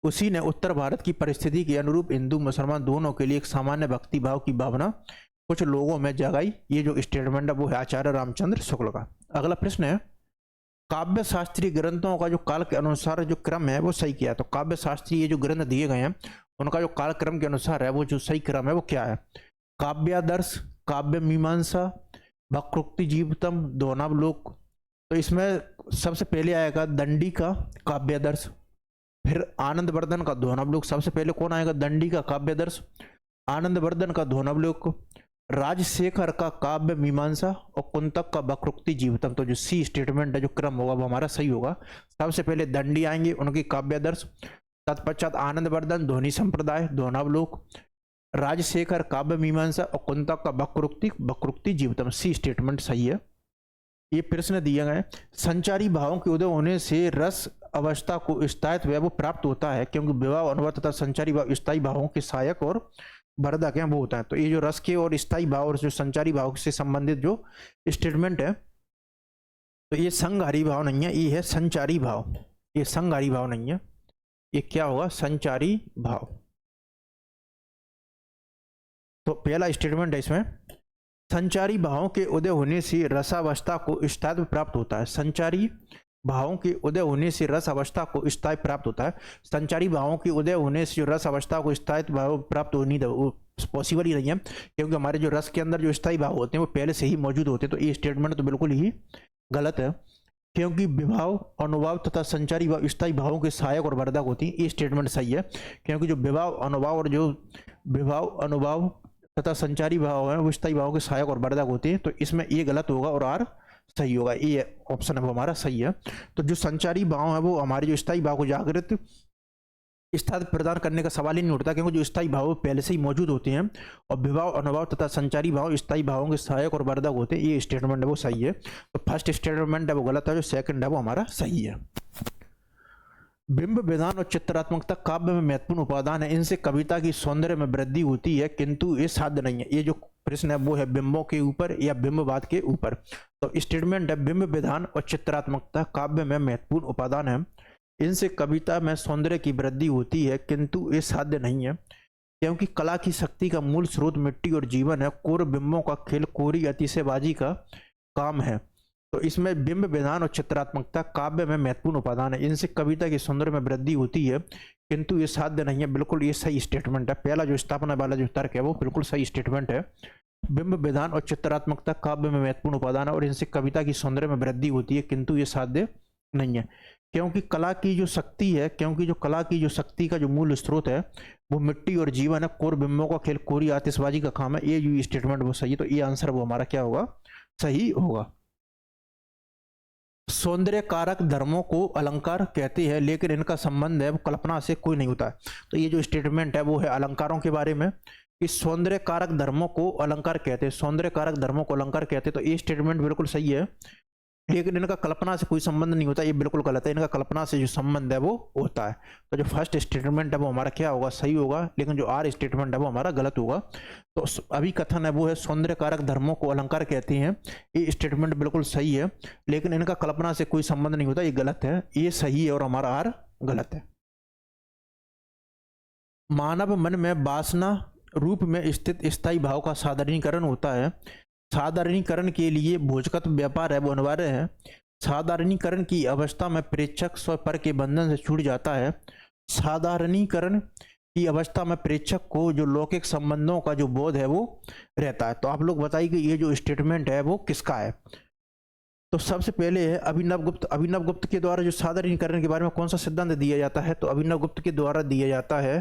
उसी ने उत्तर भारत की परिस्थिति के अनुरूप हिंदू मुसलमान दोनों के लिए एक सामान्य भक्ति भाव की भावना कुछ लोगों में जगाई। ये जो स्टेटमेंट है वो है आचार्य रामचंद्र शुक्ल का। अगला प्रश्न है, काव्य शास्त्रीय ग्रंथों का जो काल के अनुसार जो क्रम है वो सही क्या है। तो काव्य शास्त्रीय ये जो ग्रंथ दिए गए हैं उनका जो काल क्रम के अनुसार है वो जो सही क्रम है वो क्या है, काव्यादर्श, काव्य मीमांसा, वक्रोक्ति जीवितम, दोनावलोक। तो इसमें सबसे पहले आएगा दंडी का काव्यादर्श, फिर आनंदवर्धन का दोनावलोक। सबसे पहले कौन आएगा, दंडी का काव्यादर्श, आनंदवर्धन का दोनावलोक, राजशेखर का काव्य मीमांसा और कुंतक का वक्रोक्ति जीवितम। तो जो सी स्टेटमेंट है जो क्रम होगा वो हमारा सही होगा। सबसे पहले दंडी आएंगे उनकी काव्यादर्श, तत्पश्चात आनंदवर्धन ध्वनि संप्रदाय दोनावलोक, राजशेखर काव्य मीमांसा और कुंतक का वक्रोक्ति जीवितम। सी स्टेटमेंट सही है। ये प्रश्न दिए गए, संचारी भावों के उदय होने से रस अवस्था को स्थायित्व वो प्राप्त होता है, क्योंकि विवाह अनुभव तथा संचारी भाव स्थायी भावों के सहायक और वर्धक हैं वो होता है। तो ये जो रस के और स्थायी भाव और जो संचारी भाव से संबंधित जो स्टेटमेंट है तो ये संघारी भाव नहीं है, ये है संचारी भाव। ये संघारी भाव नहीं है, ये क्या होगा, संचारी भाव। तो पहला स्टेटमेंट है इसमें, संचारी भावों के उदय होने से रसावस्था को स्थायित्व प्राप्त होता है। संचारी भावों के उदय होने से रस अवस्था को स्थायी प्राप्त होता है। संचारी भावों के उदय होने से जो रस अवस्था को स्थायित्व भाव प्राप्त होनी पॉसिबल ही नहीं है, क्योंकि हमारे जो रस के अंदर जो स्थायी भाव होते हैं वो पहले से ही मौजूद होते हैं। तो ये स्टेटमेंट तो बिल्कुल ही गलत है, क्योंकि विभाव अनुभाव तथा संचारी भाव स्थायी भावों के सहायक और वर्धक होती है। ये स्टेटमेंट सही है, क्योंकि जो विभाव अनुभाव और जो विभाव अनुभाव तथा संचारी भाव है वो स्थायी भावों के सहायक और वर्धक होते हैं। तो इसमें ये गलत होगा और आर सही होगा। ये ऑप्शन है वो हमारा सही है। तो जो संचारी भाव है वो हमारे जो स्थायी भाव को जागृत स्थायी प्रदान करने का सवाल ही नहीं उठता, क्योंकि जो स्थायी भाव पहले से ही मौजूद होते हैं और विभाव, अनुभाव तथा संचारी भाव स्थायी भावों के सहायक और वर्धक होते हैं। ये स्टेटमेंट है वो सही है। तो फर्स्ट स्टेटमेंट है वो गलत है, जो सेकंड है वो हमारा सही है। बिंब विधान और चित्रात्मकता काव्य में महत्वपूर्ण उपादान है, इनसे कविता की सौंदर्य में वृद्धि होती है, किंतु ये साध्य नहीं है। ये जो प्रश्न है वो है बिंबों के ऊपर या बिंबवाद के ऊपर। तो स्टेटमेंट है बिंब विधान और चित्रात्मकता काव्य में महत्वपूर्ण उपादान है, इनसे कविता में सौंदर्य की वृद्धि होती है, किंतु ये साध्य नहीं है, क्योंकि कला की शक्ति का मूल स्रोत मिट्टी और जीवन है। कोर बिंबों का खेल कोरी अतिशयबाजी का काम है। तो इसमें बिंब विधान और चित्रात्मकता काव्य में महत्वपूर्ण उपादान है, इनसे कविता की सौंदर्य में वृद्धि होती है, किंतु ये साध्य नहीं है। बिल्कुल ये सही स्टेटमेंट है। पहला जो स्थापना वाला जो तर्क है वो बिल्कुल सही स्टेटमेंट है। बिंब विधान और चित्रात्मकता काव्य में महत्वपूर्ण उपादान है और इनसे कविता की सौंदर्य में वृद्धि होती है, किंतु ये साध्य नहीं है, क्योंकि कला की जो शक्ति है, क्योंकि जो कला की जो शक्ति का जो मूल स्रोत है वो मिट्टी और जीवन है। कोर बिंबों का खेल कोरी आतिशबाजी का काम है। ये जो स्टेटमेंट वो सही है। तो ये आंसर वो हमारा क्या होगा, सही होगा। सौंदर्य कारक धर्मों को अलंकार कहते हैं, लेकिन इनका संबंध है वो कल्पना से कोई नहीं होता है। तो ये जो स्टेटमेंट है वो है अलंकारों के बारे में, कि सौंदर्य कारक धर्मों को अलंकार कहते हैं, सौंदर्य कारक धर्मों को अलंकार कहते हैं। तो ये स्टेटमेंट बिल्कुल सही है, लेकिन इनका कल्पना से कोई संबंध नहीं होता। ये बिल्कुल गलत है। इनका कल्पना से जो संबंध है वो होता है। तो जो फर्स्ट स्टेटमेंट है वो हमारा क्या होगा, सही होगा, लेकिन जो आर स्टेटमेंट है वो हमारा गलत होगा। तो अभी कथन है वो है सौंदर्य कारक धर्मों को अलंकार कहते हैं। ये स्टेटमेंट बिल्कुल सही है, लेकिन इनका कल्पना से कोई संबंध नहीं होता। ये गलत है। ये सही है और हमारा आर गलत है। मानव मन में वासना रूप में स्थित स्थायी भाव का साधारणीकरण होता है। साधारणीकरण के लिए भोजगत व्यापार है वो अनिवार्य है। साधारणीकरण की अवस्था में प्रेक्षक स्वपर के बंधन से छूट जाता है। साधारणीकरण की अवस्था में प्रेक्षक को जो लौकिक संबंधों का जो बोध है वो रहता है। तो आप लोग बताइए कि ये जो स्टेटमेंट है वो किसका है। तो सबसे पहले है अभिनव गुप्त। अभिनव गुप्त के द्वारा जो साधारणीकरण के बारे में कौन सा सिद्धांत दिया जाता है, तो अभिनव गुप्त के द्वारा दिया जाता है,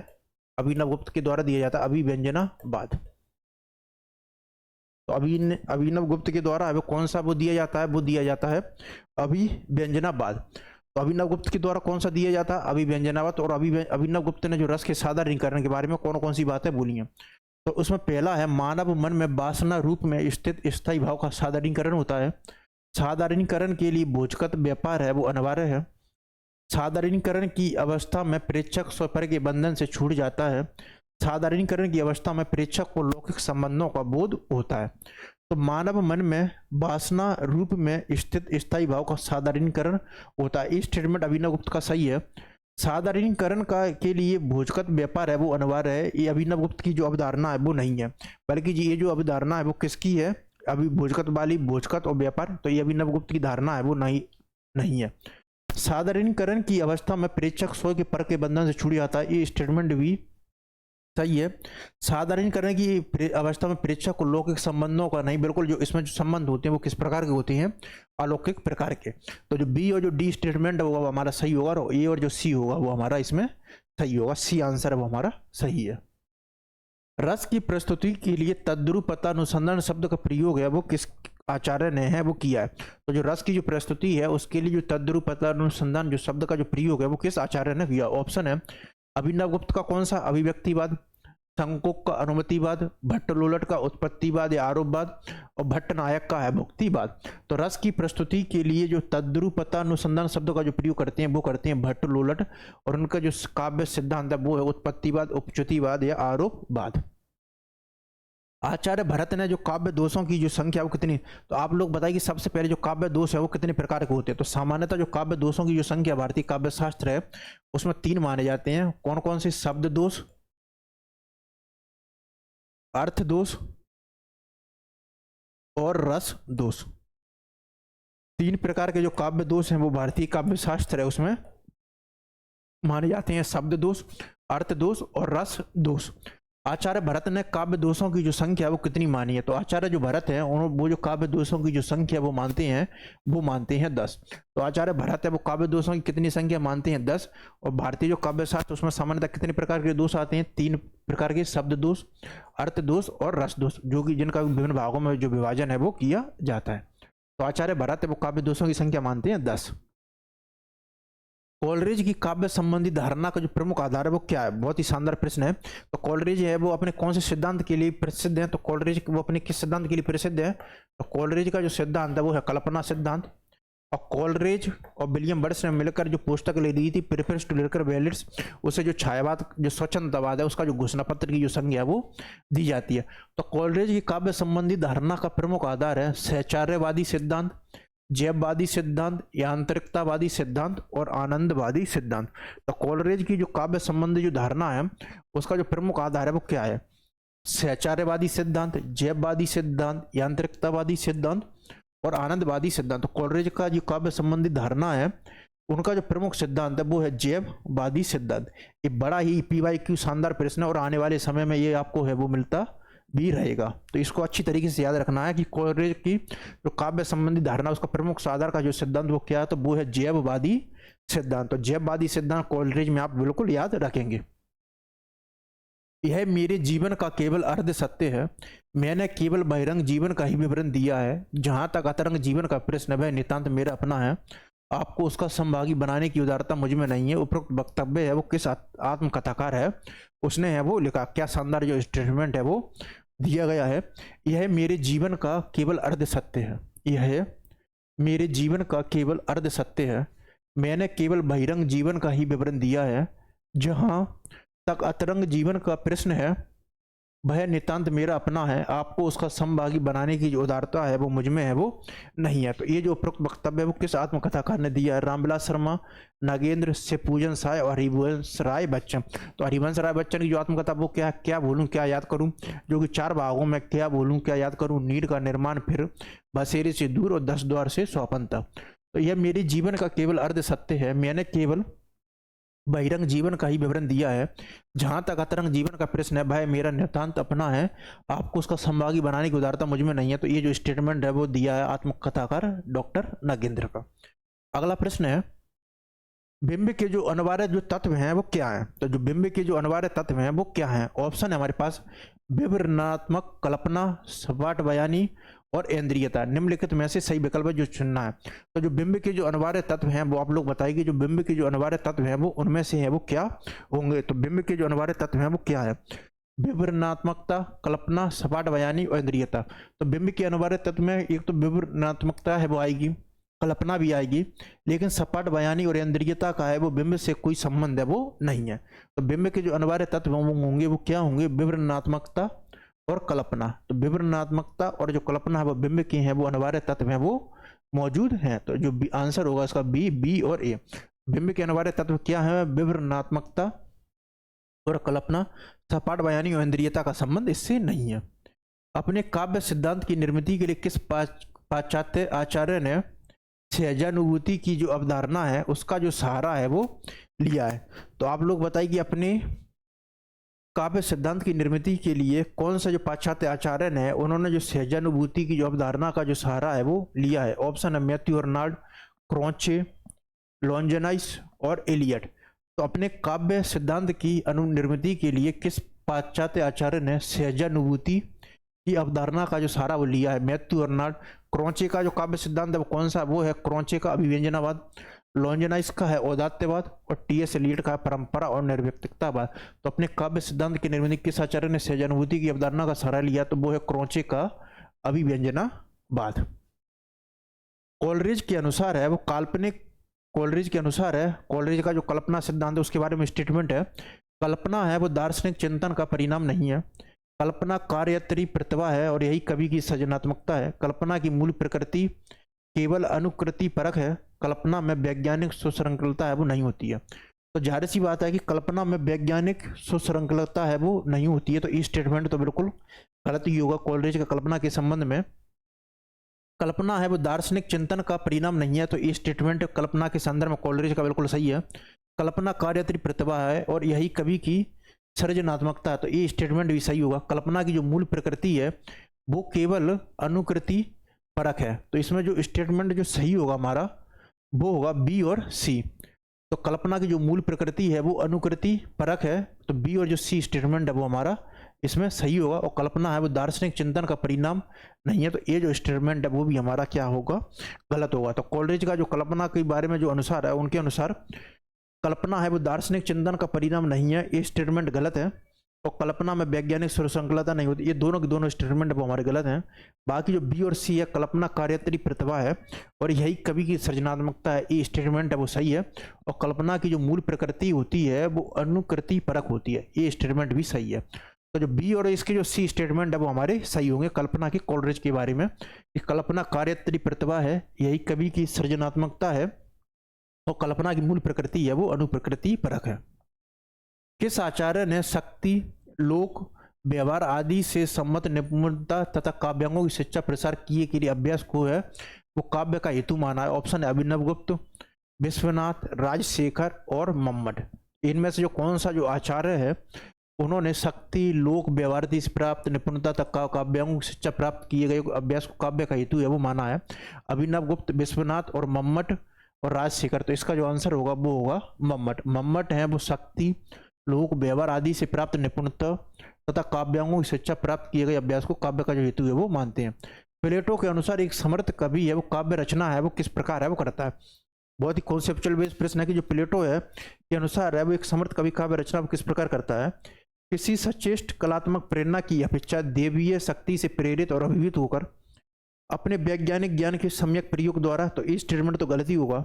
अभिनव गुप्त के द्वारा दिया जाता है अभिव्यंजनावाद। तो अभिनव गुप्त के द्वारा वो कौन सा वो दिया जाता है, वो दिया जाता है अभिव्यंजनावाद। तो अभिनव गुप्त के द्वारा कौन सा दिया जाता है, अभिव्यंजनावाद। और अभिनव गुप्त ने जो रस के साधारणीकरण के बारे में कौन कौन सी बातें बोली हैं, तो उसमें पहला है मानव मन में वासना रूप में स्थित स्थायी भाव का साधारणीकरण होता है। साधारणीकरण के लिए भोजगत व्यापार है वो अनिवार्य है। साधारणीकरण की अवस्था में प्रेक्षक स्वपर के बंधन से छूट जाता है। साधारणीकरण की अवस्था में प्रेक्षक को लौकिक संबंधों का बोध होता है। तो मानव मन में वासना रूप में स्थित स्थायी भाव का साधारणीकरण होता है। इस स्टेटमेंट अभिनव गुप्त का सही है। साधारणीकरण का के लिए भोजगत व्यापार है वो अनिवार्य है। ये अभिनव गुप्त की जो अवधारणा है वो नहीं है, बल्कि ये जो अवधारणा है वो किसकी है, अभी भोजगत वाली, भोजगत और व्यापार। तो ये अभिनव गुप्त की धारणा है वो नहीं है। साधारणीकरण की अवस्था में प्रेक्षक स्व के पर के बंधन से छूट जाता है। ये स्टेटमेंट भी सही है। साधारणीकरण की अवस्था में प्रेक्षक को लौकिक संबंधों का नहीं, बिल्कुल जो इसमें जो संबंध होते हैं वो किस प्रकार के होते हैं, अलौकिक प्रकार के। तो जो बी और जो डी स्टेटमेंट है वो हमारा सही होगा, और ए और जो सी होगा वो हमारा इसमें सही होगा। सी आंसर है वो हमारा सही है। रस की प्रस्तुति के लिए तद्रुपतानुसंधान शब्द का प्रयोग है वो किस आचार्य ने है वो किया है। तो जो रस की जो प्रस्तुति है उसके लिए जो तद्रुपतानुसंधान जो शब्द का जो प्रयोग है वो किस आचार्य ने किया। ऑप्शन है अभिनव गुप्त का कौन सा, अभिव्यक्तिवाद, शंकुक का अनुमतिवाद, भट्टलोलट का उत्पत्तिवाद या आरोपवाद, और भट्टनायक का है मुक्तिवाद। तो रस की प्रस्तुति के लिए जो तद्रुपतानुसंधान शब्द का जो प्रयोग करते हैं वो करते हैं भट्टलोलट, और उनका जो काव्य सिद्धांत है वो है उत्पत्तिवाद, उपच्युतिवाद या आरोपवाद। आचार्य भरत ने जो काव्य दोषों की जो संख्या वो कितनी, तो आप लोग बताइए कि सबसे पहले जो काव्य दोष है वो कितने प्रकार के होते हैं। तो सामान्यतः जो काव्य दोषों की जो संख्या भारतीय काव्य शास्त्र है उसमें 3 माने जाते हैं। कौन कौन से, शब्द दोष, अर्थ दोष और रस दोष। 3 प्रकार के जो काव्य दोष हैं वो भारतीय काव्य शास्त्र है उसमें माने जाते हैं, शब्द दोष, अर्थ दोष और रस दोष। आचार्य भरत ने काव्य दोषों की जो संख्या वो कितनी मानी है, तो आचार्य जो भरत है वो जो काव्य दोषों की जो संख्या वो मानते हैं 10। तो आचार्य भरत है वो काव्य दोषों की कितनी संख्या मानते हैं, 10। और भारतीय जो काव्य शास्त्र उसमें सामान्यतः कितने प्रकार के दोष आते हैं, 3 प्रकार के, शब्द दोष, अर्थ दोष और रस दोष, जो कि जिनका विभिन्न भागों में जो विभाजन है वो किया जाता है। तो आचार्य भरत है वो काव्य दोषों की संख्या मानते हैं 10। कोलरिज की काव्य संबंधी धारणा का जो प्रमुख आधार है वो क्या है? बहुत ही शानदार प्रश्न है। तो कोलरिज है वो अपने कौन से सिद्धांत के लिए प्रसिद्ध है? तो कोलरिज वो अपने किस सिद्धांत के लिए प्रसिद्ध है? तो कोलरिज का जो सिद्धांत है वो है कल्पना सिद्धांत। और कोलरिज और विलियम बर्ड्स ने मिलकर जो पुस्तक ले दी थी प्रेफरेंस टू लिटरेचर वैलिड्स, उसे जो छायावाद जो स्वच्छंदवाद है उसका जो घोषणा पत्र की जो संज्ञा है वो दी जाती है। तो कोलरिज की काव्य संबंधी धारणा का प्रमुख आधार है सहचार्यवादी सिद्धांत, जैववादी सिद्धांत, यांत्रिकतावादी सिद्धांत और आनंदवादी सिद्धांत। तो कोलरिज की जो काव्य संबंधी जो धारणा है उसका जो प्रमुख आधार है वो क्या है? सहचार्यवादी सिद्धांत, जैववादी सिद्धांत, यांत्रिकतावादी सिद्धांत और आनंदवादी सिद्धांत। तो कोलरिज का जो काव्य संबंधी धारणा है उनका जो प्रमुख सिद्धांत है वो है जैववादी सिद्धांत। ये बड़ा ही PYQ शानदार प्रश्न है और आने वाले समय में ये आपको है वो मिलता भी रहेगा। तो इसको अच्छी तरीके से याद रखना है कि कोलरिज की जो काव्य संबंधी धारणा उसका प्रमुख आधार का जो सिद्धांत वो क्या है? तो वो है जैववादी सिद्धांत। तो जैववादी सिद्धांत कोलरिज में आप बिल्कुल याद रखेंगे। यह मेरे जीवन का केवल अर्ध सत्य है, मैंने केवल बहिरंग जीवन का ही विवरण दिया है। जहां तक अंतरंग जीवन का प्रश्न है वह नितांत मेरा अपना है, आपको उसका संभागी बनाने की उदारता मुझ में नहीं है। उपरोक्त वक्तव्य है वो किस आत्मकथाकार है उसने है वो लिखा? क्या शानदार जो स्टेटमेंट है वो दिया गया है। यह मेरे जीवन का केवल अर्ध सत्य है, यह मेरे जीवन का केवल अर्ध सत्य है, मैंने केवल बहिरंग जीवन का ही विवरण दिया है। जहां तक अंतरंग जीवन का प्रश्न है वह नितांत मेरा अपना है, आपको उसका समभागी बनाने की जो उदारता है वो मुझ में है वो नहीं है। तो ये जो उपरोक्त वक्तव्य है वो किस आत्मकथाकार ने दिया है? रामविलास शर्मा, नागेंद्र से पूजन साय और हरिवंश राय बच्चन। तो हरिवंश राय बच्चन की जो आत्मकथा वो क्या है? क्या बोलूं क्या याद करूं, जो कि 4 भागों में क्या बोलूं क्या याद करूं, नीड का निर्माण, फिर बसेरे से दूर और 10 द्वार से स्वपन तक। तो यह मेरे जीवन का केवल अर्ध सत्य है, मैंने केवल बहिरंग जीवन का ही विवरण दिया है। जहां तक अंतरंग जीवन का प्रश्न है वह मेरा नितांत अपना है, आपको उसका संभागी बनाने की उदारता मुझ में नहीं है। तो ये जो स्टेटमेंट है वो दिया है आत्मकथाकार डॉक्टर नागेंद्र का। अगला प्रश्न है बिंब के जो अनिवार्य जो तत्व हैं वो क्या है? तो जो बिंब के जो अनिवार्य तत्व हैं वो क्या है? ऑप्शन है हमारे पास विवरणात्मक, कल्पना, सपाट बयानी और इंद्रियता। निम्नलिखित में से सही विकल्प जो चुनना है। तो जो बिंब के जो अनिवार्य तत्व हैं वो आप लोग बताइए, जो बिंब के जो अनिवार्य तत्व हैं वो उनमें से है वो क्या होंगे? तो बिंब के जो अनिवार्य तत्व हैं वो क्या है? विवरणात्मकता, कल्पना, सपाट बयानी और इंद्रियता। तो बिंब के अनिवार्य तत्व में एक तो विवरणात्मकता है वो आएगी, कल्पना भी आएगी, लेकिन सपाट बयानी और इंद्रियता का है वो बिंब से कोई संबंध है वो नहीं है। तो बिंब के जो अनिवार्य तत्व होंगे वो क्या होंगे? विवरणात्मकता और कल्पना। तो विवरणात्मकता और जो कल्पना है वो बिंब के हैं वो अनिवार्य तत्व हैं वो मौजूद हैं। तो जो आंसर होगा इसका बी और ए। बिंब के अनिवार्य तत्व क्या है? विवरणात्मकता और कल्पना, सपाट बयानी और इंद्रियता का संबंध इससे नहीं है। अपने काव्य सिद्धांत की निर्मित के लिए किस पाश्चात्य आचार्य ने सहजानुभूति की जो अवधारणा है उसका जो सहारा है वो लिया है? तो आप लोग बताइए कि अपने काव्य सिद्धांत की निर्मित के लिए कौन सा जो पाश्चात्य आचार्य ने उन्होंने जो सहजानुभूति की जो अवधारणा का जो सहारा है वो लिया है? ऑप्शन है मैथ्यू अर्नाल्ड, क्रॉचे, लॉन्जेनाइस और एलियट। तो अपने काव्य सिद्धांत की अनुनिर्मित के लिए किस पाश्चात्य आचार्य ने सहजानुभूति की अवधारणा का जो सहारा वो लिया है? Matthew Arnold. क्रॉचे का जो काव्य सिद्धांत है वो कौन सा? वो है क्रॉचे का अभिव्यंजनावाद। लॉन्जेनाइस का है औदात्यवाद और टी.एस. एलियट का है परंपरा और निर्व्यक्तिकतावाद। तो अपने काव्य सिद्धांत की निर्मित किस आचार्य ने सहजानुभूति की अवधारणा का सहारा लिया? तो वो है क्रॉचे का अभिव्यंजनावाद। कोलरिज के अनुसार है वो काल्पनिक, कोलरिज के अनुसार है, कोलरिज का जो कल्पना सिद्धांत है उसके बारे में स्टेटमेंट है, कल्पना है वो दार्शनिक चिंतन का परिणाम नहीं है, कल्पना कार्यत्री प्रतिभा है और यही कवि की सृजनात्मकता है, कल्पना की मूल प्रकृति केवल अनुकृति परक है, कल्पना में वैज्ञानिक सुसंरचलता है वो नहीं होती है। तो जाहिर सी बात है कि कल्पना में वैज्ञानिक सुसंरचलता है वो नहीं होती है। तो ये स्टेटमेंट तो बिल्कुल गलत ही होगा। कोलरिज का कल्पना के संबंध में कल्पना है वो दार्शनिक चिंतन का परिणाम नहीं है। तो ये स्टेटमेंट कल्पना के संदर्भ में कोलरिज का बिल्कुल सही है। कल्पना कार्यत्री प्रतिभा है और यही कवि की सृजनात्मकता है। तो ये स्टेटमेंट भी सही होगा। कल्पना की जो मूल प्रकृति है वो केवल अनुकृति परक है। तो इसमें जो स्टेटमेंट जो सही होगा हमारा वो होगा बी और सी। तो कल्पना की जो मूल प्रकृति है वो अनुकृति परक है। तो बी और जो सी स्टेटमेंट है वो हमारा इसमें सही होगा। और कल्पना है वो दार्शनिक चिंतन का परिणाम नहीं है। तो ये जो स्टेटमेंट है वो भी हमारा क्या होगा? गलत होगा। तो कोलरिज का जो कल्पना के बारे में जो अनुसार है उनके अनुसार कल्पना है वो दार्शनिक चिंतन का परिणाम नहीं है, ये स्टेटमेंट गलत है। और कल्पना में वैज्ञानिक सुसंगतता नहीं होती, ये दोनों के दोनों स्टेटमेंट वो हमारे गलत हैं। बाकी जो बी और सी है, कल्पना कार्यत्री प्रतिभा है और यही कवि की सृजनात्मकता है, ये स्टेटमेंट है वो सही है। और कल्पना की जो मूल प्रकृति होती है वो अनुकृति परक होती है, ये स्टेटमेंट भी सही है। तो जो बी और इसके जो सी स्टेटमेंट है वो हमारे सही होंगे कल्पना की कोलरिज के बारे में। कि कल्पना कार्यत्री प्रतिभा है, यही कवि की सृजनात्मकता है और कल्पना की मूल प्रकृति है वो अनुप्रकृति परक है। किस आचार्य ने शक्ति, लोक, व्यवहार आदि से सम्मत निपुणता तथा काव्यांगों की शिक्षा प्रसार किए के लिए अभ्यास को है वो काव्य का हेतु माना है? ऑप्शन है अभिनव गुप्त, विश्वनाथ, राजशेखर और मम्मट। इनमें से जो कौन सा जो आचार्य है उन्होंने शक्ति, लोक, व्यवहार से प्राप्त निपुणता तक काव्यांगों की शिक्षा प्राप्त किए गए अभ्यास को काव्य का हेतु है वो माना है? अभिनव गुप्त, विश्वनाथ और मम्मट और राजशेखर। तो इसका जो आंसर होगा वो होगा मम्मट। मम्मट है वो शक्ति, लोक, व्यवहार आदि से प्राप्त निपुणता तथा काव्यांगों की शिक्षा प्राप्त किए गए अभ्यास को काव्य का जो हेतु है वो मानते हैं। प्लेटो के अनुसार एक समर्थ कवि है वो काव्य रचना है वो किस प्रकार है वो करता है? बहुत ही कॉन्सेप्चुअल बेस्ड प्रश्न है कि जो प्लेटो है के अनुसार है वो एक समर्थ कवि काव्य रचना वो किस प्रकार करता है? किसी सचेष्ट कलात्मक प्रेरणा की अपेक्षा देवीय शक्ति से प्रेरित और अभिभूत होकर अपने वैज्ञानिक ज्ञान के सम्यक प्रयोग द्वारा। तो ये स्टेटमेंट तो गलत ही होगा।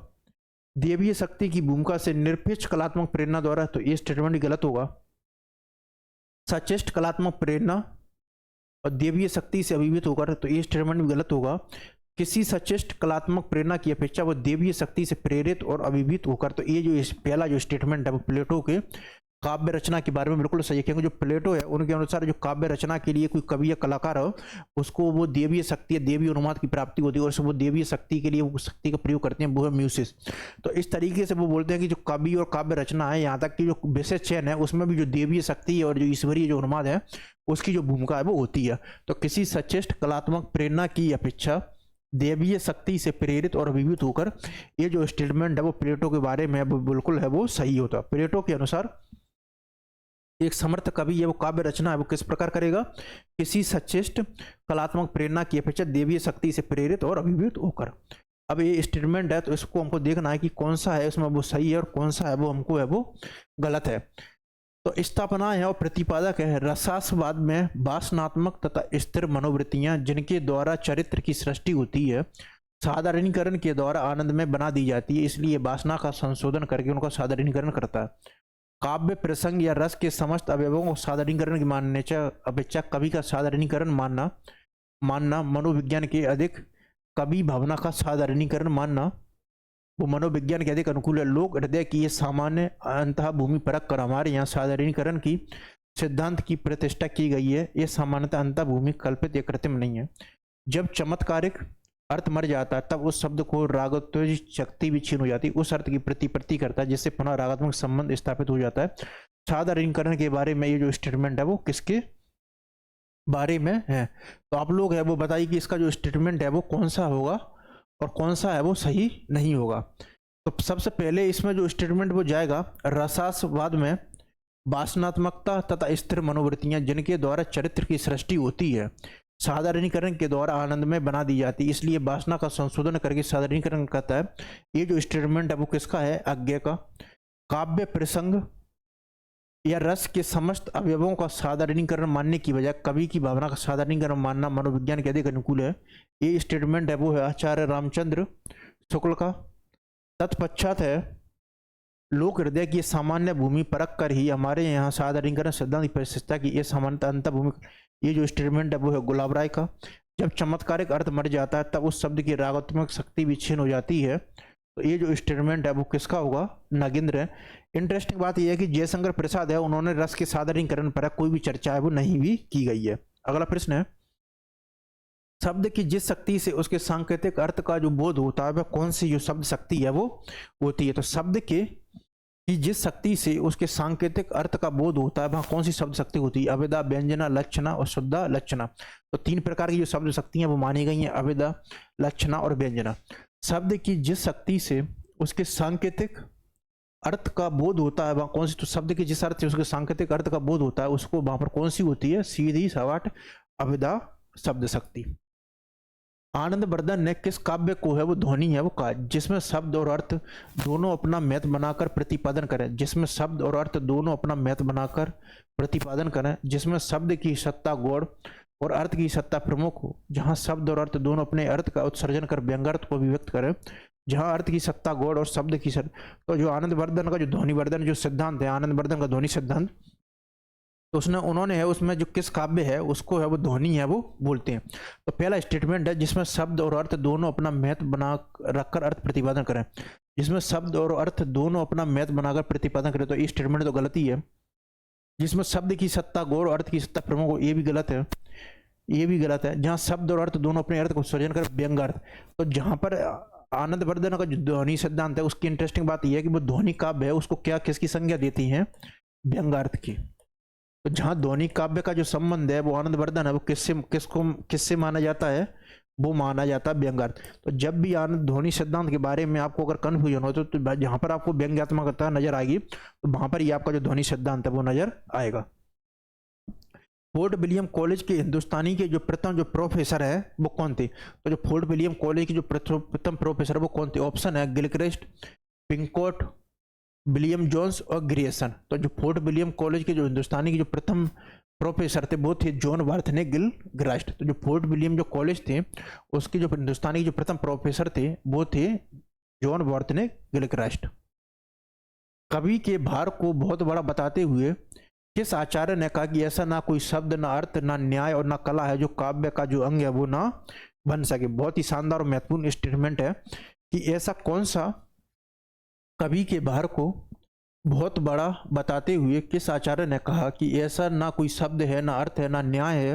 देवीय शक्ति की भूमिका से निरपेक्ष कलात्मक प्रेरणा द्वारा, तो ये स्टेटमेंट गलत होगा। सचेष्ट कलात्मक प्रेरणा और देवीय शक्ति से अभिभूत होकर, तो ये स्टेटमेंट भी गलत होगा। किसी सचेष्ट कलात्मक प्रेरणा की अपेक्षा वो देवीय शक्ति से प्रेरित और अभिभूत होकर, तो ये जो पहला जो स्टेटमेंट है वो प्लेटो के काव्य रचना के बारे में बिल्कुल सही है। क्योंकि जो प्लेटो है उनके अनुसार जो काव्य रचना के लिए कोई कवि या कलाकार हो उसको वो देवीय शक्ति या देवी उन्माद की प्राप्ति होती है और वो देवीय शक्ति के लिए वो शक्ति का प्रयोग करते हैं, वो है म्यूसिस। तो इस तरीके से वो बोलते हैं कि जो कवि और काव्य रचना है, यहाँ तक कि जो विशेष चयन है उसमें भी जो देवीय शक्ति है और जो ईश्वरीय जो उन्माद है उसकी जो भूमिका है वो होती है। तो किसी सचेष्ट कलात्मक प्रेरणा की अपेक्षा देवीय शक्ति से प्रेरित और अभिभूत होकर, ये जो स्टेटमेंट है वो प्लेटो के बारे में बिल्कुल है वो सही होता। प्लेटो के अनुसार एक समर्थ कवि है वो काव्य रचना है वो किस प्रकार करेगा? किसी सचेष्ट कलात्मक प्रेरणा की अपेक्षा देवीय शक्ति से प्रेरित और अभिभूत होकर। अब ये स्टेटमेंट है तो इसको हमको देखना है कि कौन सा है इसमें वो सही है और कौन सा है वो हमको है वो गलत है। तो स्थापना है और प्रतिपादक है रसास्वाद में वासनात्मक तथा स्थिर मनोवृत्तियां जिनके द्वारा चरित्र की सृष्टि होती है साधारणीकरण के द्वारा आनंद में बना दी जाती है, इसलिए वासना का संशोधन करके उनका साधारणीकरण करता है। काव्य प्रसंग या रस के समस्त अवयवों को साधारणीकरण की मानने अपेक्षा कवि का साधारणीकरण मानना मनोविज्ञान के अधिक, कवि भावना का साधारणीकरण मानना वो मनोविज्ञान के अधिक अनुकूल है। लोक हृदय की ये सामान्य अंतः भूमि परख कर हमारे यहाँ साधारणीकरण की सिद्धांत की प्रतिष्ठा की गई है। ये सामान्यतः अंतः भूमि कल्पित या कृत्रिम नहीं है। जब चमत्कारिक अर्थ मर जाता है तब उस शब्द को रागात्मक शक्ति भी छीन हो जाती है, उस अर्थ की प्रतिपत्ति करता है जिससे पुनः रागात्मक संबंध स्थापित हो जाता है। साधारणीकरण के बारे में ये जो स्टेटमेंट है वो किसके बारे में है? तो आप लोग है वो बताइए कि इसका जो स्टेटमेंट है वो कौन सा होगा और कौन सा है वो सही नहीं होगा। तो सबसे पहले इसमें जो स्टेटमेंट वो जाएगा रसास्वाद में वासनात्मकता तथा स्थिर मनोवृत्तियां जिनके द्वारा चरित्र की सृष्टि होती है साधारणीकरण के द्वारा आनंद में बना दी जाती है, इसलिए वासना का संशोधन करके साधारणीकरण करता है। ये जो स्टेटमेंट है वो किसका है? अज्ञे का। काव्य प्रसंग या रस के समस्त अवयवों का साधारणीकरण मानने की बजाय कवि की भावना का साधारणीकरण मानना मनोविज्ञान के अधिक अनुकूल है। ये स्टेटमेंट है वो है आचार्य रामचंद्र शुक्ल का। तत्पश्चात है लोक हृदय की सामान्य भूमि परख कर ही हमारे यहाँ साधारणीकरण सिद्धांत की प्रतिष्ठा की ये सामान्यता अंत भूमि। ये जो स्टेटमेंट है वो है गुलाब राय का। जब चमत्कारिक अर्थ मर जाता है तब उस शब्द की रागात्मक शक्ति भी छीन हो जाती है, तो ये जो स्टेटमेंट है वो किसका होगा? नागेंद्र है। इंटरेस्टिंग बात यह है कि जयशंकर प्रसाद है उन्होंने रस के साधारणीकरण पर कोई भी चर्चा है वो नहीं भी की गई है। अगला प्रश्न है शब्द की जिस शक्ति से उसके सांकेतिक अर्थ का जो बोध होता है वह कौन सी जो शब्द शक्ति है वो होती है? तो शब्द के कि जिस शक्ति से उसके सांकेतिक अर्थ का बोध होता है वह कौन सी शब्द शक्ति होती है? अविदा, व्यंजना, लक्षणा और शुद्धा लक्षणा। तो तीन प्रकार की जो शब्द शक्तियां वो मानी गई हैं, अविदा, लक्षणा और व्यंजना। शब्द की जिस शक्ति से उसके सांकेतिक अर्थ का बोध होता है वह कौन सी? तो शब्द की जिस अर्थ से उसके सांकेतिक अर्थ का बोध होता है उसको वहां पर कौन सी होती है? सीधी सवाट अविदा शब्द शक्ति। आनंद बर्धन ने किस काव्य को है वो ध्वनि है वो कहा जिसमें शब्द और अर्थ दोनों अपना महत्व बनाकर प्रतिपादन करें, जिसमें शब्द और अर्थ दोनों अपना महत्व बनाकर प्रतिपादन करें, जिसमें शब्द की सत्ता गौड़ और अर्थ की सत्ता प्रमुख हो, जहां शब्द और अर्थ दोनों अपने अर्थ का उत्सर्जन कर व्यंग्यार्थ को अभिव्यक्त करें, जहां अर्थ की सत्ता गौड़ और शब्द की सत्ता। तो जो आनंद वर्धन का जो ध्वनि वर्धन जो सिद्धांत है, आनंद वर्धन का ध्वनि सिद्धांत, तो उसने उन्होंने है उसमें जो किस काव्य है उसको है वो ध्वनि है वो बोलते हैं। तो पहला स्टेटमेंट है जिसमें शब्द और अर्थ दोनों अपना महत्व बना रखकर अर्थ प्रतिपादन करें, जिसमें शब्द और अर्थ दोनों अपना महत्व बनाकर प्रतिपादन करें, तो ये स्टेटमेंट तो गलत ही है। जिसमें शब्द की सत्ता गौड़ और अर्थ की सत्ता प्रमुख हो, ये भी गलत है, ये भी गलत है। जहां शब्द और अर्थ दोनों अपने अर्थ को सर्जन कर व्यंग्यार्थ, तो जहां पर आनंद वर्धन का जो ध्वनि सिद्धांत है उसकी इंटरेस्टिंग बात यह है कि वो ध्वनि काव्य है उसको क्या किसकी संज्ञा देती है, व्यंग्यार्थ की। तो जहां ध्वनि काव्य का जो संबंध है वो आनंद वर्धन है वो किससे माना जाता है, वो माना जाता है व्यंग्यार्थ। तो जब भी आनंद ध्वनि सिद्धांत के बारे में आपको अगर कंफ्यूजन हो तो जहां पर आपको व्यंग्यात्मकता नजर आएगी तो वहां पर ही आपका जो ध्वनि सिद्धांत है वो नजर आएगा। फोर्ट विलियम कॉलेज के हिंदुस्तानी के जो प्रथम जो प्रोफेसर है वो कौन थे, तो जो फोर्ट विलियम कॉलेज के जो प्रथम प्रोफेसर है वो कौन थे, ऑप्शन है गिलक्रिस्ट, पिंकोट, विलियम जोन्स और ग्रियर्सन। तो जो फोर्ट विलियम कॉलेज के जो हिंदुस्तानी के जो प्रथम प्रोफेसर थे वो थे जॉन वार्थने गिलक्रास्ट। तो जो फोर्ट विलियम जो कॉलेज थे उसके जो हिंदुस्तानी के जो प्रथम प्रोफेसर थे वो थे जॉन वार्थने गिलक्रास्ट। कवि के भार को बहुत बड़ा बताते हुए किस आचार्य ने कहा कि ऐसा ना कोई शब्द ना अर्थ ना न्याय और ना कला है जो काव्य का जो अंग है वो ना बन सके। बहुत ही शानदार और महत्वपूर्ण स्टेटमेंट है कि ऐसा कौन सा कवि के भार को बहुत बड़ा बताते हुए किस आचार्य ने कहा कि ऐसा ना कोई शब्द है ना अर्थ है ना न्याय है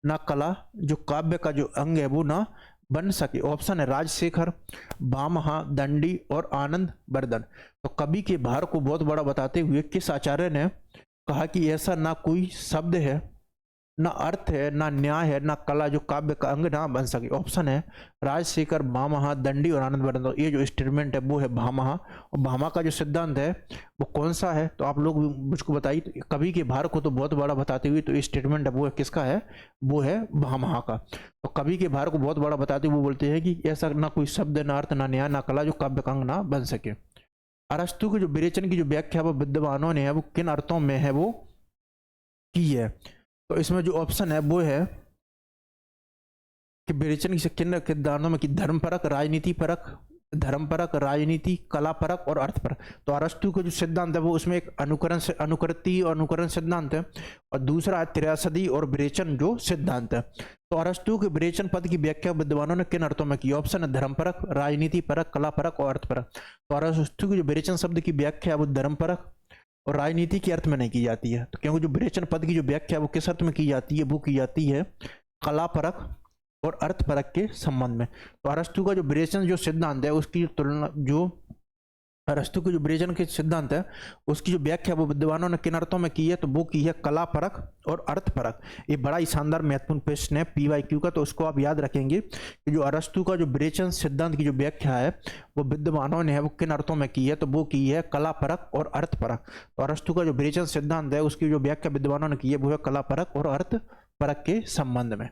ना कला जो काव्य का जो अंग है वो ना बन सके। ऑप्शन है राजशेखर, भामहा, दंडी और आनंद वर्धन। तो कवि के भार को बहुत बड़ा बताते हुए किस आचार्य ने कहा कि ऐसा ना कोई शब्द है ना अर्थ है ना न्याय है ना कला जो काव्य का अंग ना बन सके। ऑप्शन है राजशेखर, भामहा, दंडी और आनंद वर्धन। ये जो स्टेटमेंट है वो है भामहा। और भामहा का जो सिद्धांत है वो कौन सा है, तो आप लोग मुझको बताइए। तो कवि के भार को तो बहुत बड़ा बताते हुए तो स्टेटमेंट है वो है किसका है, वो है भामहा का। तो कवि के भार को बहुत बड़ा बताते हुए वो बोलते हैं कि ऐसा ना कोई शब्द ना अर्थ ना न्याय ना कला जो काव्य का अंग ना बन सके। अरस्तु के जो विरेचन की जो व्याख्या वो विद्वानों ने है वो किन अर्थों में है वो की है। तो इसमें जो ऑप्शन है वो है कि विरेचन की किन किरदारों में कि धर्मपरक, राजनीति परक, धर्मपरक, राजनीति, कला परक और अर्थ परक। तो अरस्तु का जो सिद्धांत है वो उसमें एक अनुकृति और अनुकरण सिद्धांत है और दूसरा है त्रयसदी और विरेचन जो सिद्धांत है। तो अरस्तु के विरेचन पद की व्याख्या विद्वानों ने किन अर्थों में की। ऑप्शन है धर्मपरक, राजनीति परक, कला परक और अर्थ परक। तो अरस्तु के जो विरेचन शब्द की व्याख्या वो धर्मपरक और राजनीति के अर्थ में नहीं की जाती है। तो क्योंकि जो विरेचन पद की जो व्याख्या वो किस अर्थ में की जाती है, वो की जाती है कला परक और अर्थ परक के संबंध में। तो अरस्तु का जो विरेचन जो सिद्धांत है उसकी तुलना जो अरस्तु के जो विरेचन के सिद्धांत है उसकी जो व्याख्या वो विद्वानों ने किन अर्थों में की है, तो वो की है कला परक और अर्थ परक। ये बड़ा ही शानदार महत्वपूर्ण प्रश्न है PYQ का, तो उसको आप याद रखेंगे कि जो अरस्तु का जो विरेचन सिद्धांत की जो व्याख्या है वो विद्वानों ने है वो किन अर्थों में की है, तो वो की है कला परक और अर्थ परक। तो अरस्तु का जो विरेचन सिद्धांत है उसकी जो व्याख्या विद्वानों ने की है वो है कला परक और अर्थ परक के संबंध में।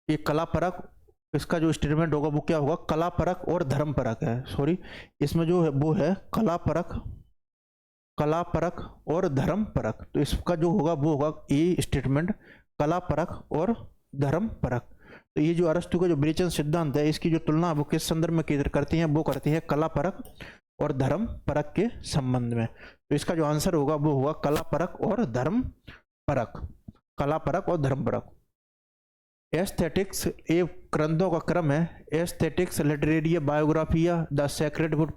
ये कला परक इसका जो स्टेटमेंट होगा वो क्या होगा, कला परक और धर्म परक है। सॉरी, इसमें जो है वो है कला परक और धर्म परक। तो इसका जो होगा वो होगा ये स्टेटमेंट कला परक और धर्म परक। तो ये जो अरस्तु का जो विरेचन सिद्धांत है इसकी जो तुलना वो किस संदर्भ में करती हैं, वो करती है कला परक और धर्म परक के संबंध में। तो इसका जो आंसर होगा वो होगा कला परक और धर्म परक, कला परक और धर्म परक। एस्थेटिक्स ये ग्रंथों का क्रम है, aesthetics, Literaria, Biographia, the sacred book,